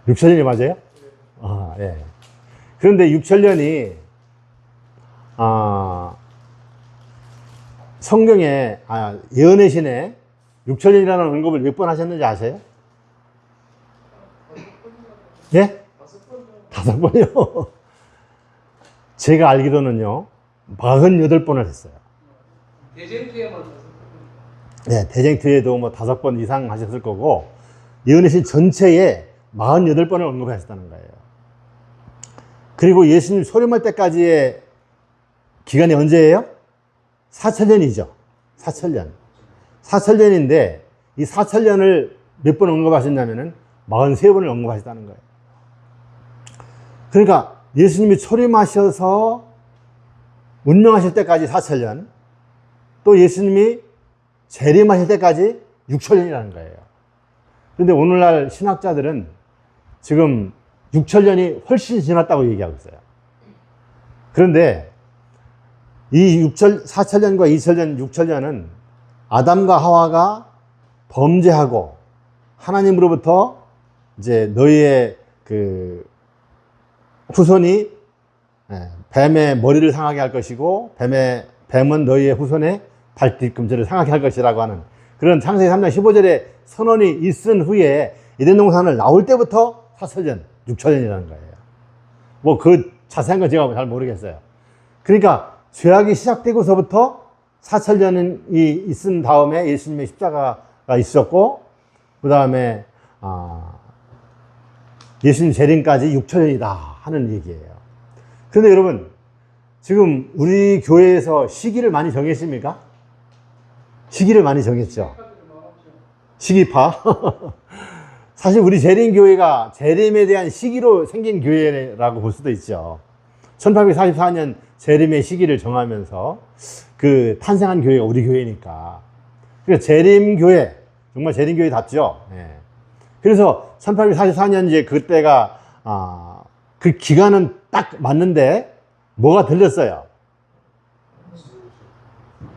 6천년이 맞아요? 아, 예. 그런데 6천년이, 성경에, 예언의 신에 6천년이라는 언급을 몇 번 하셨는지 아세요? 예? 5번이요. 제가 알기로는요, 48번을 했어요. 대쟁투에만 5번. 네, 대쟁투에도 뭐 5번 이상 하셨을 거고, 예언의 신 전체에 48번을 언급하셨다는 거예요. 그리고 예수님 소림할 때까지의 기간이 언제예요? 4천년이죠. 4천년. 4천년인데, 이 4천년을 몇 번 언급하셨냐면은 43번을 언급하셨다는 거예요. 그러니까 예수님이 초림하셔서 운명하실 때까지 4천년, 또 예수님이 재림하실 때까지 6천년이라는 거예요. 그런데 오늘날 신학자들은 지금 6천년이 훨씬 지났다고 얘기하고 있어요. 그런데 이 4천년과 2천년, 6천년은 아담과 하와가 범죄하고 하나님으로부터 이제 너희의 그 후손이 뱀의 머리를 상하게 할 것이고 뱀은 너희의 후손의 발뒤꿈치를 상하게 할 것이라고 하는 그런 창세기 3장 15절에 선언이 있은 후에 에덴 동산을 나올 때부터 4천년, 6천년이라는 거예요. 뭐 그 자세한 건 제가 잘 모르겠어요. 그러니까 죄악이 시작되고서부터 4천년이 있은 다음에 예수님의 십자가가 있었고, 그 다음에 예수님 재림까지 6천년이다 하는 얘기예요. 그런데 여러분, 지금 우리 교회에서 시기를 많이 정했습니까? 시기를 많이 정했죠. 시기파. 사실 우리 재림교회가 재림에 대한 시기로 생긴 교회라고 볼 수도 있죠. 1844년 재림의 시기를 정하면서 그 탄생한 교회가 우리 교회니까. 그러니까 재림교회, 정말 재림교회답죠. 예. 그래서 1844년 이제 그때가, 그 기간은 딱 맞는데 뭐가 들렸어요?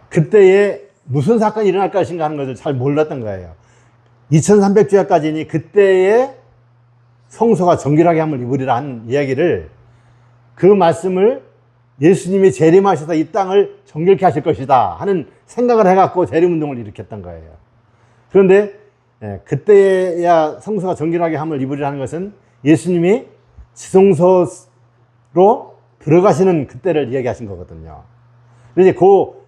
그때에 무슨 사건이 일어날 것인가 하는 것을 잘 몰랐던 거예요. 2300주야까지니 그때에 성소가 정결하게 함을 입으리라 하는 이야기를, 그 말씀을 예수님이 재림하셔서 이 땅을 정결케 하실 것이다 하는 생각을 해갖고 재림운동을 일으켰던 거예요. 그런데 그때야 성소가 정결하게 함을 입으리라 하는 것은 예수님이 지성소로 들어가시는 그때를 이야기하신 거거든요. 이제 그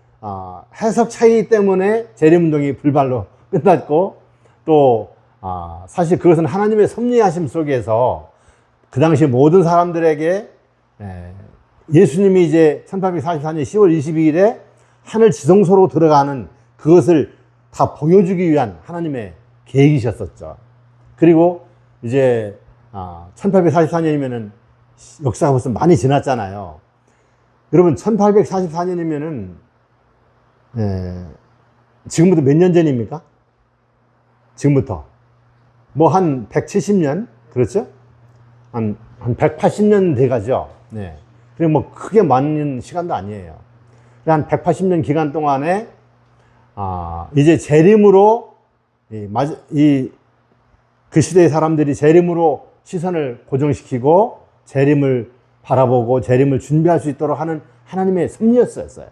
해석 차이 때문에 재림운동이 불발로 끝났고, 또 사실 그것은 하나님의 섭리하심 속에서 그 당시 모든 사람들에게 예수님이 이제 1844년 10월 22일에 하늘 지성소로 들어가는 그것을 다 보여주기 위한 하나님의 계획이셨었죠. 그리고 이제 1844년이면은 역사가 벌써 많이 지났잖아요. 여러분 1844년이면은 지금부터 몇 년 전입니까? 지금부터 뭐 한 170년, 그렇죠? 한 180년 돼가죠. 네. 그리고 뭐 크게 많은 시간도 아니에요. 한 180년 기간 동안에 이제 재림으로 그 시대의 사람들이 재림으로 시선을 고정시키고 재림을 바라보고 재림을 준비할 수 있도록 하는 하나님의 섭리였어요.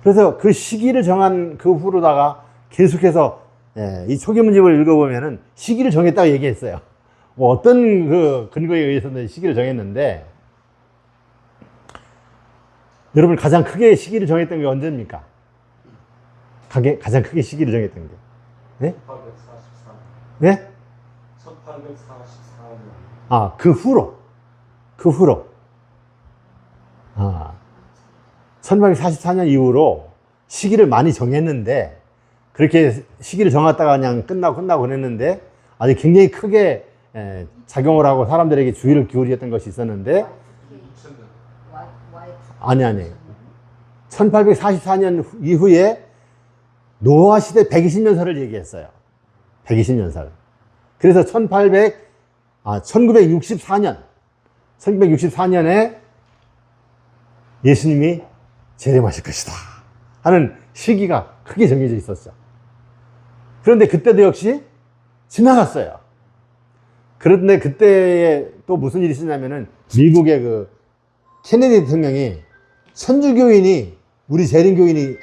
그래서 그 시기를 정한 그 후로다가 계속해서 이 초기문집을 읽어보면은 시기를 정했다고 얘기했어요. 뭐 어떤 그 근거에 의해서는 시기를 정했는데, 여러분 가장 크게 시기를 정했던 게 언제입니까? 가장 크게 시기를 정했던 게. 네? 1844년. 네? 1844년. 아, 그 후로. 아, 1844년 이후로 시기를 많이 정했는데, 그렇게 시기를 정했다가 그냥 끝나고 그랬는데, 아주 굉장히 크게 작용을 하고 사람들에게 주의를 기울였던 것이 있었는데, 아니. 1844년 이후에 노아 시대 120년설을 얘기했어요. 120년설. 그래서 1964년에 예수님이 재림하실 것이다 하는 시기가 크게 정해져 있었죠. 그런데 그때도 역시 지나갔어요. 그런데 그때에 또 무슨 일이 있었냐면은 미국의 그 케네디 대통령이 천주교인이 우리 재림교인이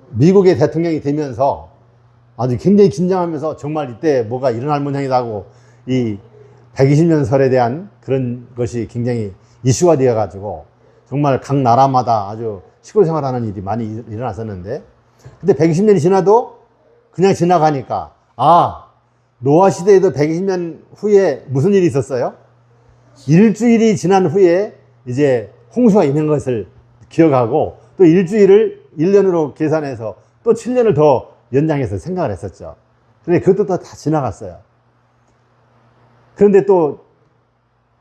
미국의 대통령이 되면서 아주 굉장히 긴장하면서 정말 이때 뭐가 일어날 모양이다 하고 이 120년설에 대한 그런 것이 굉장히 이슈가 되어 가지고 정말 각 나라마다 아주 시골 생활하는 일이 많이 일어났었는데, 근데 120년이 지나도 그냥 지나가니까 노아 시대에도 120년 후에 무슨 일이 있었어요? 일주일이 지난 후에 이제 홍수가 있는 것을 기억하고 또 일주일을 1년으로 계산해서 또 7년을 더 연장해서 생각을 했었죠. 그런데 그것도 다 지나갔어요. 그런데 또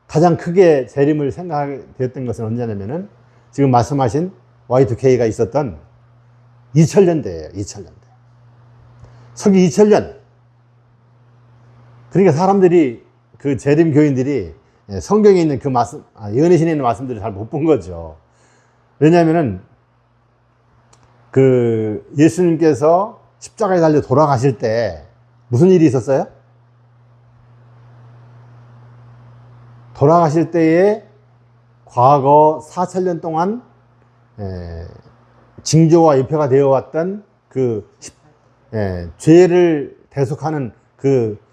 가장 크게 재림을 생각하게 되었던 것은 언제냐면은 지금 말씀하신 Y2K가 있었던 2000년대예요. 2000년대. 서기 2000년. 그러니까 사람들이 그 재림 교인들이 성경에 있는 그 말씀, 예언의 신에 있는 말씀들을 잘 못 본 거죠. 왜냐하면은 그 예수님께서 십자가에 달려 돌아가실 때 무슨 일이 있었어요? 돌아가실 때에 과거 4000년 동안 징조와 예표가 되어 왔던 그 죄를 대속하는 그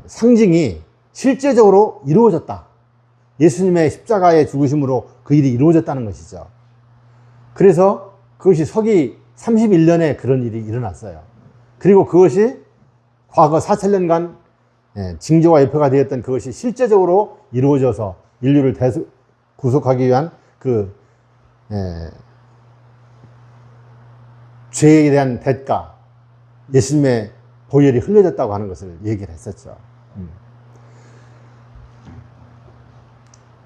상징이 실제적으로 이루어졌다. 예수님의 십자가의 죽으심으로 그 일이 이루어졌다는 것이죠. 그래서 그것이 서기 31년에 그런 일이 일어났어요. 그리고 그것이 과거 4000년간 징조와 예표가 되었던 그것이 실제적으로 이루어져서 인류를 구속하기 위한 그 죄에 대한 대가, 예수님의 보혈이 흘려졌다고 하는 것을 얘기를 했었죠.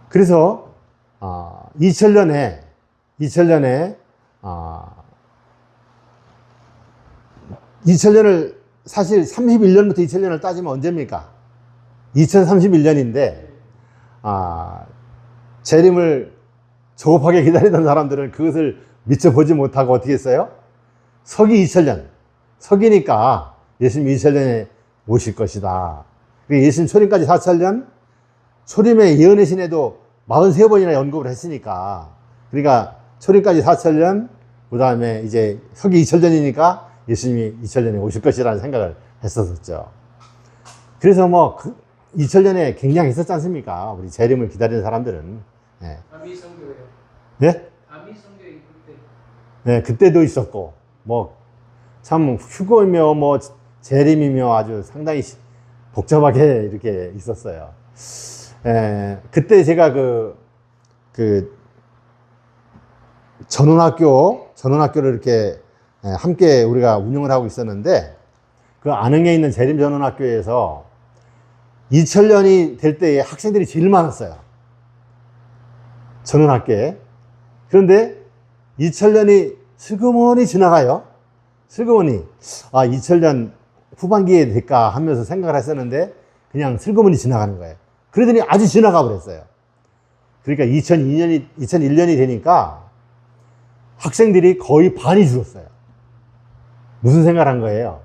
그래서 2000년에 2000년을 사실 31년부터 2000년을 따지면 언제입니까? 2031년인데 재림을 조급하게 기다리던 사람들은 그것을 미처 보지 못하고 어떻게 했어요? 서기 2000년. 서기니까 예수님 2000년에 오실 것이다. 예수님 초림까지 4000년, 초림의 예언의 신에도 43번이나 언급을 했으니까, 그러니까 초림까지 4000년, 그 다음에 이제 서기 2000년이니까 예수님이 2000년에 오실 것이라는 생각을 했었죠. 그래서 뭐 2000년에 굉장히 있었지 않습니까? 우리 재림을 기다리는 사람들은. 아미 성교예요. 네? 아미 성교에 그때. 네, 그때도 있었고, 뭐 참 휴거이며 뭐 재림이며 아주 상당히 복잡하게 이렇게 있었어요. 그때 제가 그 전원학교를 이렇게 함께 우리가 운영을 하고 있었는데, 그 안흥에 있는 재림 전원학교에서 2000년이 될 때에 학생들이 제일 많았어요. 전원학교에. 그런데 2000년이 슬그머니 지나가요. 슬그머니. 2000년 후반기에 될까 하면서 생각을 했었는데 그냥 슬그머니 지나가는 거예요. 그러더니 아주 지나가 버렸어요. 그러니까 2001년이 되니까 학생들이 거의 반이 줄었어요. 무슨 생각을 한 거예요?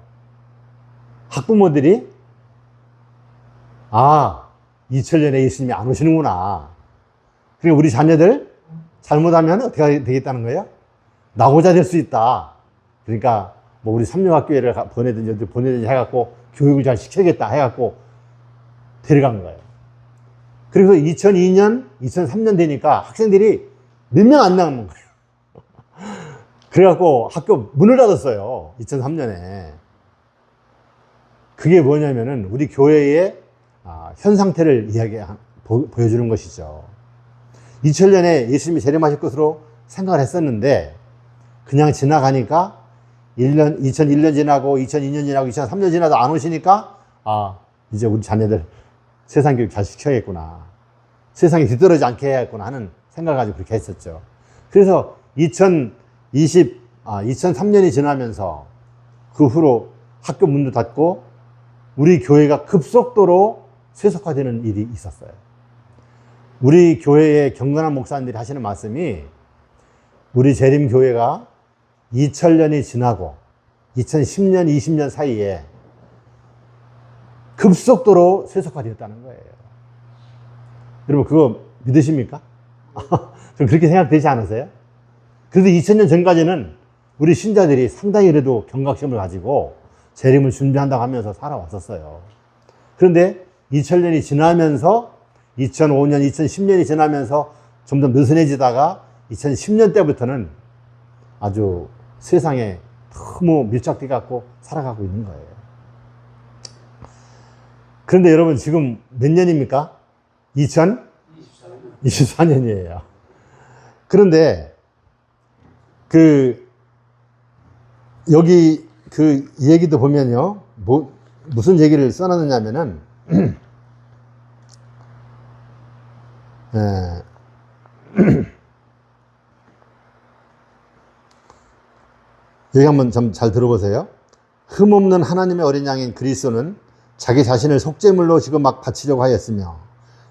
학부모들이 2000년에 예수님이 안 오시는구나. 그리고 우리 자녀들 잘못하면 어떻게 되겠다는 거예요? 낙오자 될 수 있다. 그러니까 뭐 우리 삼룡학교를 보내든지 해갖고 교육을 잘 시켜야겠다 해갖고 데려간 거예요. 그래서 2002년, 2003년 되니까 학생들이 몇 명 안 남은 거예요. 그래갖고 학교 문을 닫았어요. 2003년에. 그게 뭐냐면은 우리 교회의 현 상태를 보여주는 것이죠. 2000년에 예수님이 재림하실 것으로 생각을 했었는데 그냥 지나가니까 2001년 지나고 2002년 지나고 2003년 지나도 안 오시니까 이제 우리 자녀들 세상 교육 잘 시켜야겠구나. 세상에 뒤떨어지지 않게 해야겠구나 하는 생각을 가지고 그렇게 했었죠. 그래서 2003년이 지나면서 그 후로 학교 문도 닫고 우리 교회가 급속도로 쇠속화되는 일이 있었어요. 우리 교회의 경건한 목사님들이 하시는 말씀이 우리 재림교회가 2000년이 지나고 2010년, 20년 사이에 급속도로 쇠속화되었다는 거예요. 여러분 그거 믿으십니까? 좀 그렇게 생각되지 않으세요? 그래도 2000년 전까지는 우리 신자들이 상당히 그래도 경각심을 가지고 재림을 준비한다고 하면서 살아왔었어요. 그런데 2000년이 지나면서 2005년, 2010년이 지나면서 점점 느슨해지다가 2010년 때부터는 아주 세상에 너무 밀착돼 갖고 살아가고 있는 거예요. 그런데 여러분 지금 몇 년입니까? 2024년이에요. 그런데 여기 그 얘기도 보면요. 무슨 얘기를 써놨느냐면은 여기 한번 좀 잘 들어보세요. 흠없는 하나님의 어린 양인 그리스도는 자기 자신을 속죄물로 지금 막 바치려고 하였으며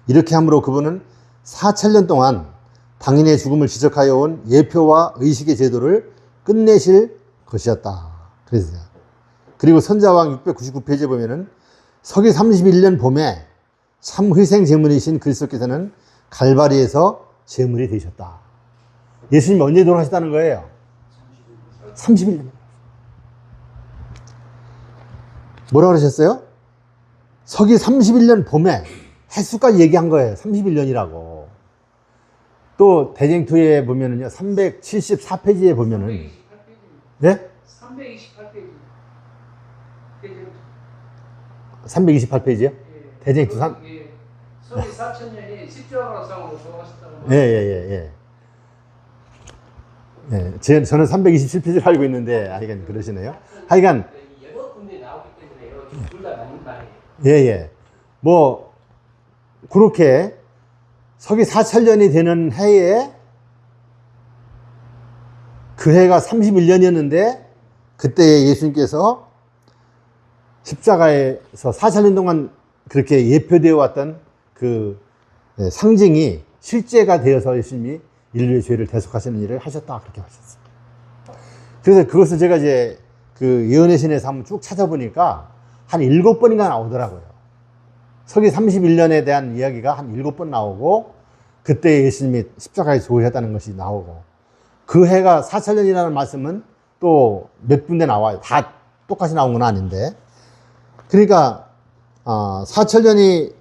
이렇게 함으로 그분은 4000년 동안 당인의 죽음을 지적하여 온 예표와 의식의 제도를 끝내실 것이었다. 그랬어요. 그리고 선자왕 699페이지에 보면은 서기 31년 봄에 참 희생 제물이신 그리스도께서는 갈바리에서 제물이 되셨다. 예수님이 언제 돌아가셨다는 거예요? 31년. 뭐라고 그러셨어요? 서기 31년 봄에 횟수까지 얘기한 거예요. 31년이라고. 또 대쟁투에 보면은요, 374페이지에 보면은, 328페이지. 네? 328페이지. 328페이지요? 예. 대쟁투 3. 예. 서기 4000년이 십자가로 싸움으로 돌아가셨다고. 예. 저는 327페이지를 알고 있는데, 하여간 그러시네요. 하여간, 여러 군데 나오기 때문에 둘 다 맞는 말이에요. 예. 뭐, 그렇게 서기 4000년이 되는 해에 그 해가 31년이었는데 그때 예수님께서 십자가에서 4000년 동안 그렇게 예표되어 왔던 그 상징이 실제가 되어서 예수님이 인류의 죄를 대속하시는 일을 하셨다. 그렇게 하셨어요. 그래서 그것을 제가 이제 그 예언의 신에서 한번 쭉 찾아보니까 한 7번인가 나오더라고요. 서기 31년에 대한 이야기가 한 7번 나오고 그때 예수님이 십자가에 죽으셨다는 것이 나오고 그 해가 4000년이라는 말씀은 또 몇 군데 나와요. 다 똑같이 나온 건 아닌데. 그러니까 4000년이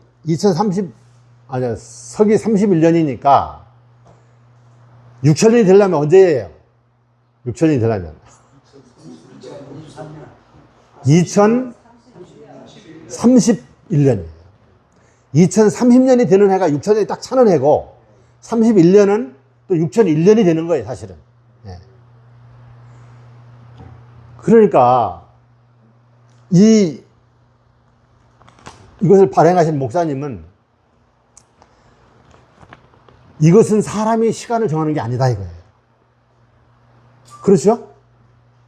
서기 31년이니까 6000년이 되려면 언제예요? 6000년이 되려면 2031년이에요. 2030년이 되는 해가 6000년이 딱 차는 해고 31년은 또 6001년이 되는 거예요, 사실은. 예. 그러니까 이것을 발행하신 목사님은 이것은 사람이 시간을 정하는 게 아니다 이거예요. 그렇죠?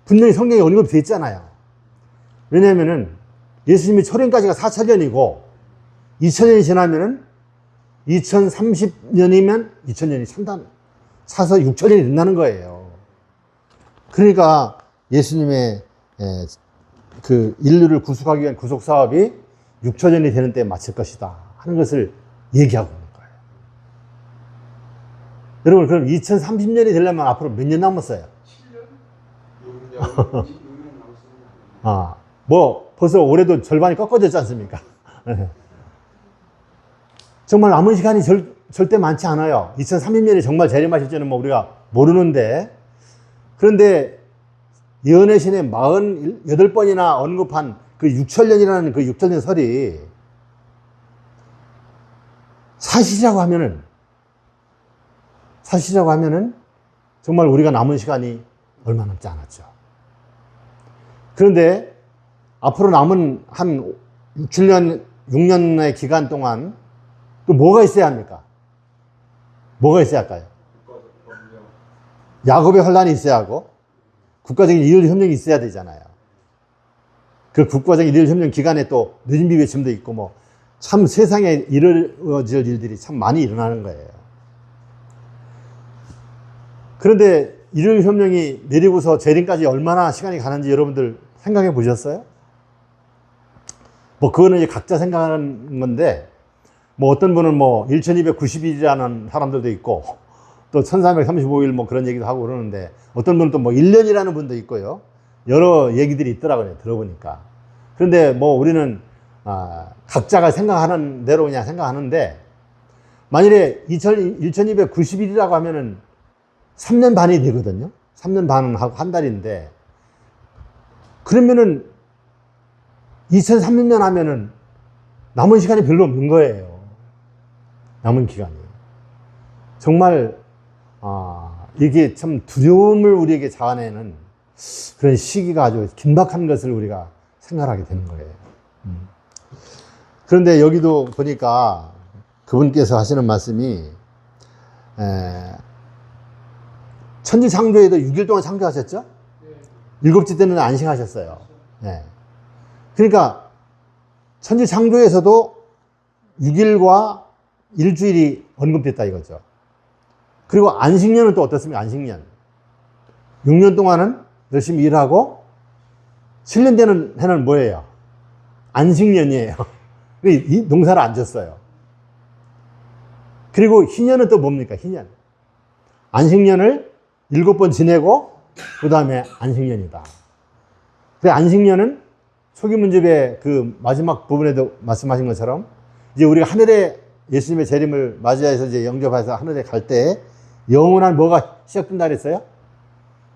분명히 성경에 언급되어 있잖아요. 왜냐하면은 예수님이 초림까지가 4000년이고 2000년이 지나면은 2030년이면 2000년이 차서 6000년이 된다는 거예요. 그러니까 예수님의 그 인류를 구속하기 위한 구속 사업이 6000년이 되는 때에 마칠 것이다 하는 것을 얘기하고 있는 거예요. 여러분 그럼 2030년이 되려면 앞으로 몇 년 남았어요? 6년 남았습니다. 벌써 올해도 절반이 꺾어졌지 않습니까? 정말 남은 시간이 절대 많지 않아요. 2030년이 정말 재림하실지는 뭐 우리가 모르는데, 그런데 예언의 신에 48번이나 언급한 그 6천년이라는 그 6천년 설이 사실이라고 하면은 정말 우리가 남은 시간이 얼마 남지 않았죠. 그런데 앞으로 남은 한 6, 7년, 6년의 기간 동안 또 뭐가 있어야 합니까? 뭐가 있어야 할까요? 야곱의 환란이 있어야 하고 국가적인 이율 협력이 있어야 되잖아요. 그 국가적인 이율 협력 기간에 또 늦은비 외침도 있고 뭐 참 세상에 이루어질 일들이 참 많이 일어나는 거예요. 그런데 이율 협력이 내리고서 재림까지 얼마나 시간이 가는지 여러분들 생각해 보셨어요? 뭐 그거는 이제 각자 생각하는 건데, 뭐 어떤 분은 뭐 1290일이라는 사람들도 있고 또 1335일 뭐 그런 얘기도 하고 그러는데, 어떤 분은 또 뭐 1년이라는 분도 있고요. 여러 얘기들이 있더라고요, 들어보니까. 그런데 뭐 우리는 각자가 생각하는 대로 그냥 생각하는데, 만일에 1290일이라고 하면은 3년 반이 되거든요. 3년 반하고 한 달인데, 그러면은 2030년 하면은 남은 시간이 별로 없는 거예요. 남은 기간이. 정말, 이게 참 두려움을 우리에게 자아내는 그런 시기가 아주 긴박한 것을 우리가 생각하게 되는 거예요. 그런데 여기도 보니까 그분께서 하시는 말씀이, 천지 창조에도 6일 동안 창조하셨죠? 일곱째 때는 안식하셨어요. 네. 그러니까 천지 창조에서도 6일과 일주일이 언급됐다 이거죠. 그리고 안식년은 또 어떻습니까? 안식년. 6년 동안은 열심히 일하고 7년 되는 해는 뭐예요? 안식년이에요. 이 농사를 안 졌어요. 그리고 희년은 또 뭡니까? 희년. 안식년을 7번 지내고 그 다음에 안식년이다. 그 안식년은 초기문집의 그 마지막 부분에도 말씀하신 것처럼 이제 우리가 하늘에 예수님의 재림을 맞이해서 이제 영접해서 하늘에 갈 때 영원한 뭐가 시작된다 그랬어요?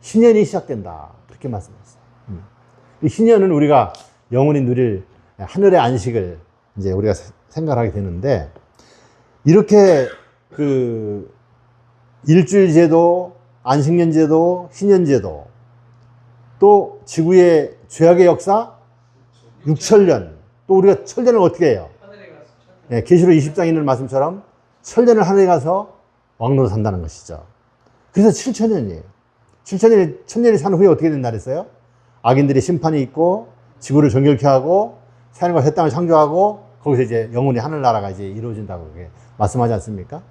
희년이 시작된다. 그렇게 말씀하셨어요. 이 희년은 우리가 영원히 누릴 하늘의 안식을 이제 우리가 생각하게 되는데, 이렇게 그 일주일 제도, 안식년 제도, 희년 제도, 또 지구의 죄악의 역사 6천년, 또 우리가 천년을 어떻게 해요? 예, 계시록 20장에 있는 말씀처럼 천년을 하늘에 가서 왕노로 산다는 것이죠. 그래서 7천년이에요. 7천년이, 천년이 산 후에 어떻게 된다 그랬어요? 악인들의 심판이 있고 지구를 정결케 하고 하늘과 새 땅을 창조하고 거기서 이제 영원히 하늘나라가 이제 이루어진다고 그렇게 말씀하지 않습니까?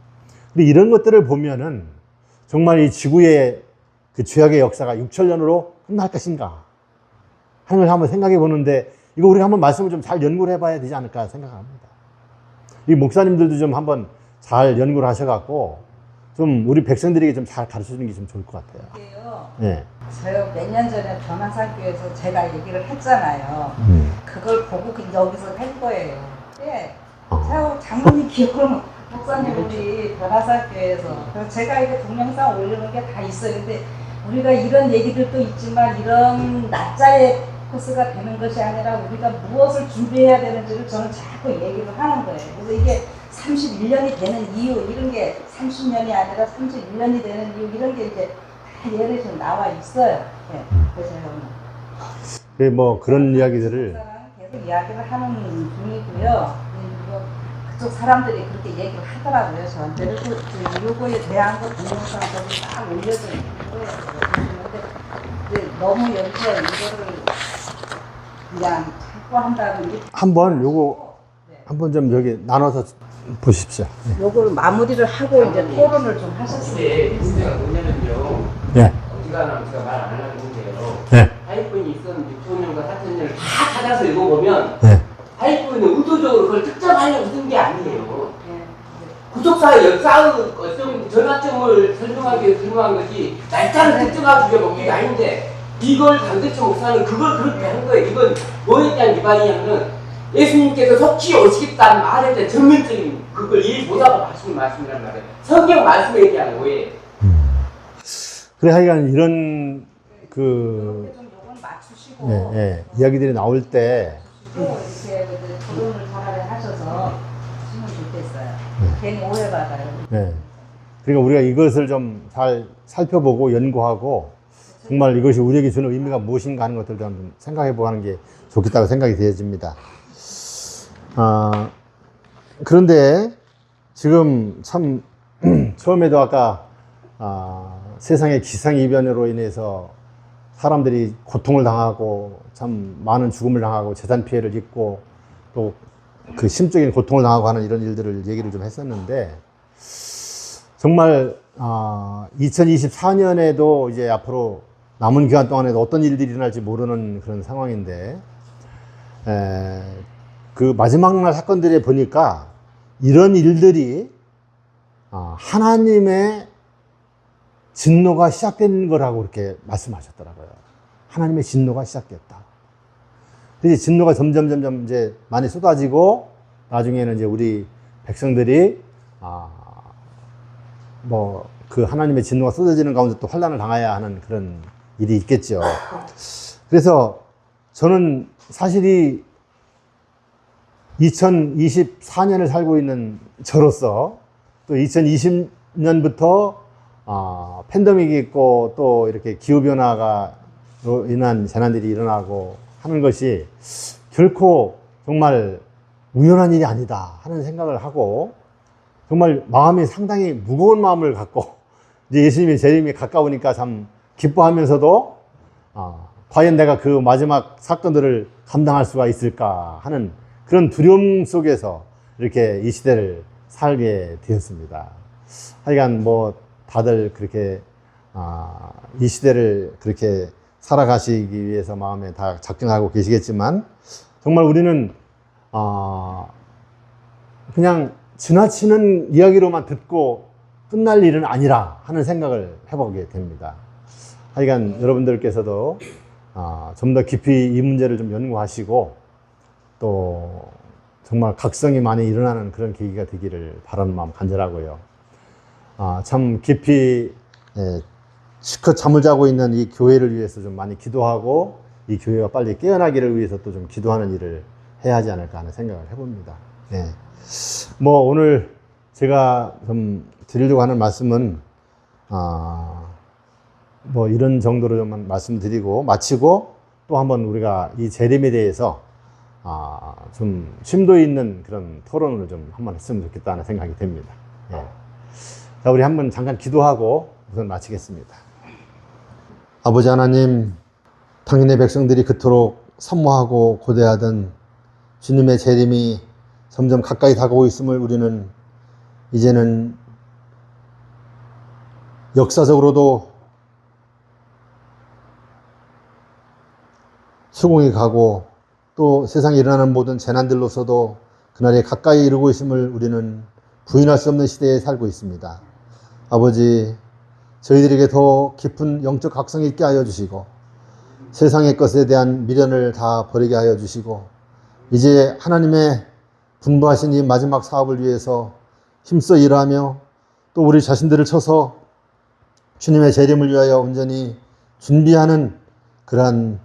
근데 이런 것들을 보면은 정말 이 지구의 그 죄악의 역사가 6천년으로 끝날 것인가 하는 걸 한번 생각해 보는데, 이거 우리가 한번 말씀을 좀 잘 연구를 해봐야 되지 않을까 생각합니다. 이 목사님들도 좀 한번 잘 연구를 하셔갖고 좀 우리 백성들에게 좀 잘 가르쳐 주는 게 좀 좋을 것 같아요. 이게요. 네. 제가 몇 년 전에 변화산교에서 제가 얘기를 했잖아요. 그걸 보고 여기서 할 거예요. 예. 제가 장모님 기억을 목사님 우리 변화산교에서 그래서 제가 이게 동영상 올리는 게 다 있어요. 근데 우리가 이런 얘기들도 있지만 이런 낮자의 코스가 되는 것이 아니라 우리가 무엇을 준비해야 되는지를 저는 자꾸 얘기를 하는 거예요. 그래서 이게 31년이 되는 이유, 이런 게 30년이 아니라 31년이 되는 이유, 이런 게 이제 다 예를 좀 나와 있어요. 네. 그래서 뭐 그런 이야기들을 계속 이야기를 하는 중이고요. 그리고 그쪽 사람들이 그렇게 얘기를 하더라고요, 저한테. 그리고 요거에 대한 거 동영상까지 딱 올려져 있는 거예요. 근데 너무 여기서 이거를 그냥 자꾸 한다는 한번 요거 한번 좀 여기 나눠서 보십시오. 요걸 마무리를 하고 이제 토론을 좀 하셨어요. 근데 문제가 뭐냐면요. 네. 어지간하면 제가 말 안 하는 건데요. 네. 하이픈이 있었는데 6천년과 4천년을 다 찾아서 읽어보면 네. 하이픈은 의도적으로 그걸 특정하려고 쓴 게 아니에요. 네. 구속사의 역사의 어떤 전환점을 설명하기 위해 설명한 것이 날짜를 특정하기 위해 먹는 게 아닌데 이걸 강대철 목사는 그걸 그렇게 한 거예요. 이건 뭐에 대한 위반이냐면 예수님께서 속히 오시겠다는 말에 대한 전면적인 그걸 일보다가 하시는 말씀이란 말이에요. 성경 말씀에 대한 오해. 그래 하여간 이런 그 그렇게 좀 요건 맞추시고 예, 예, 이야기들이 나올 때 또 이렇게 토론을 차라리 하셔서 하시면 좋겠어요. 괜히 오해받아요. 예. 그러니까 우리가 이것을 좀 잘 살펴보고 연구하고 정말 이것이 우리에게 주는 의미가 무엇인가 하는 것들을 좀 생각해보고 하는 게 좋겠다고 생각이 되어집니다. 그런데 지금 참 처음에도 아까 세상의 기상이변으로 인해서 사람들이 고통을 당하고 참 많은 죽음을 당하고 재산 피해를 입고 또 그 심적인 고통을 당하고 하는 이런 일들을 얘기를 좀 했었는데 정말 2024년에도 이제 앞으로 남은 기간 동안에도 어떤 일들이 일어날지 모르는 그런 상황인데 그 마지막 날 사건들에 보니까 이런 일들이 하나님의 진노가 시작된 거라고 이렇게 말씀하셨더라고요. 하나님의 진노가 시작됐다. 이제 진노가 점점 이제 많이 쏟아지고 나중에는 이제 우리 백성들이 뭐 그 하나님의 진노가 쏟아지는 가운데 또 환난을 당해야 하는 그런 일이 있겠죠. 그래서 저는 사실이 2024년을 살고 있는 저로서 또 2020년부터 팬데믹이 있고 또 이렇게 기후변화로 인한 재난들이 일어나고 하는 것이 결코 정말 우연한 일이 아니다 하는 생각을 하고 정말 마음이 상당히 무거운 마음을 갖고 이제 예수님의 재림이 가까우니까 참 기뻐하면서도 과연 내가 그 마지막 사건들을 감당할 수가 있을까 하는 그런 두려움 속에서 이렇게 이 시대를 살게 되었습니다. 하여간 뭐 다들 그렇게 이 시대를 그렇게 살아가시기 위해서 마음에 다 작정하고 계시겠지만 정말 우리는 그냥 지나치는 이야기로만 듣고 끝날 일은 아니라 하는 생각을 해보게 됩니다. 하여간 여러분들께서도 좀 더 깊이 이 문제를 좀 연구하시고 또 정말 각성이 많이 일어나는 그런 계기가 되기를 바라는 마음 간절하고요. 참 깊이 실컷 잠을 자고 있는 이 교회를 위해서 좀 많이 기도하고 이 교회가 빨리 깨어나기를 위해서 또 좀 기도하는 일을 해야 하지 않을까 하는 생각을 해봅니다. 네. 뭐 오늘 제가 좀 드리려고 하는 말씀은 뭐 이런 정도로 좀 말씀드리고 마치고 또 한번 우리가 이 재림에 대해서 좀 심도 있는 그런 토론을 좀 한번 했으면 좋겠다는 생각이 됩니다. 예. 자, 우리 한번 잠깐 기도하고 우선 마치겠습니다. 아버지 하나님, 당신의 백성들이 그토록 사모하고 고대하던 주님의 재림이 점점 가까이 다가오고 있음을 우리는 이제는 역사적으로도 수긍이 가고 또 세상에 일어나는 모든 재난들로서도 그날에 가까이 이르고 있음을 우리는 부인할 수 없는 시대에 살고 있습니다. 아버지, 저희들에게 더 깊은 영적 각성이 있게 하여 주시고 세상의 것에 대한 미련을 다 버리게 하여 주시고 이제 하나님의 분부하신 이 마지막 사업을 위해서 힘써 일하며 또 우리 자신들을 쳐서 주님의 재림을 위하여 온전히 준비하는 그러한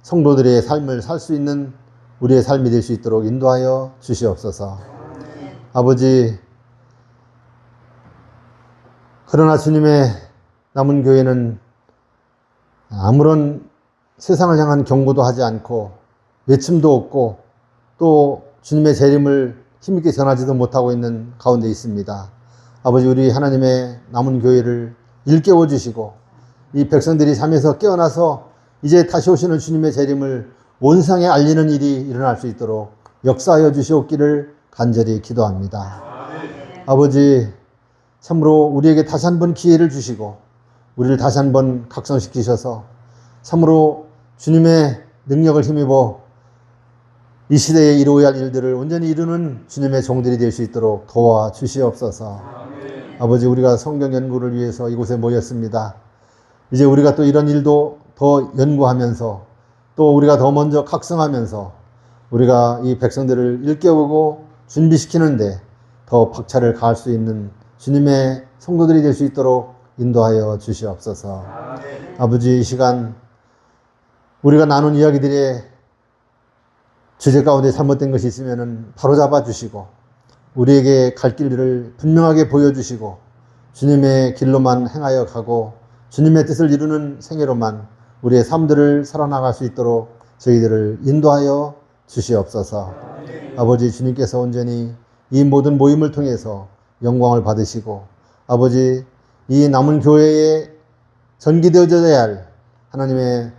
성도들의 삶을 살 수 있는 우리의 삶이 될 수 있도록 인도하여 주시옵소서. 아버지, 그러나 주님의 남은 교회는 아무런 세상을 향한 경고도 하지 않고 외침도 없고 또 주님의 재림을 힘있게 전하지도 못하고 있는 가운데 있습니다. 아버지, 우리 하나님의 남은 교회를 일깨워 주시고 이 백성들이 잠에서 깨어나서 이제 다시 오시는 주님의 재림을 온 세상에 알리는 일이 일어날 수 있도록 역사하여 주시옵기를 간절히 기도합니다. 아버지, 참으로 우리에게 다시 한번 기회를 주시고 우리를 다시 한번 각성시키셔서 참으로 주님의 능력을 힘입어 이 시대에 이루어야 할 일들을 온전히 이루는 주님의 종들이 될 수 있도록 도와주시옵소서. 아버지, 우리가 성경 연구를 위해서 이곳에 모였습니다. 이제 우리가 또 이런 일도 더 연구하면서 또 우리가 더 먼저 각성하면서 우리가 이 백성들을 일깨우고 준비시키는데 더 박차를 가할 수 있는 주님의 성도들이 될 수 있도록 인도하여 주시옵소서. 아버지, 이 시간 우리가 나눈 이야기들의 주제 가운데 잘못된 것이 있으면 바로잡아 주시고 우리에게 갈 길들을 분명하게 보여주시고 주님의 길로만 행하여 가고 주님의 뜻을 이루는 생애로만 우리의 삶들을 살아나갈 수 있도록 저희들을 인도하여 주시옵소서. 아버지, 주님께서 온전히 이 모든 모임을 통해서 영광을 받으시고 아버지, 이 남은 교회에 전기되어져야 할 하나님의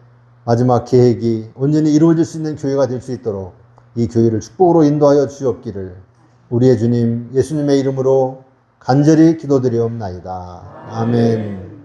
마지막 계획이 온전히 이루어질 수 있는 교회가 될 수 있도록 이 교회를 축복으로 인도하여 주옵기를 우리의 주님 예수님의 이름으로 간절히 기도드리옵나이다. 아멘.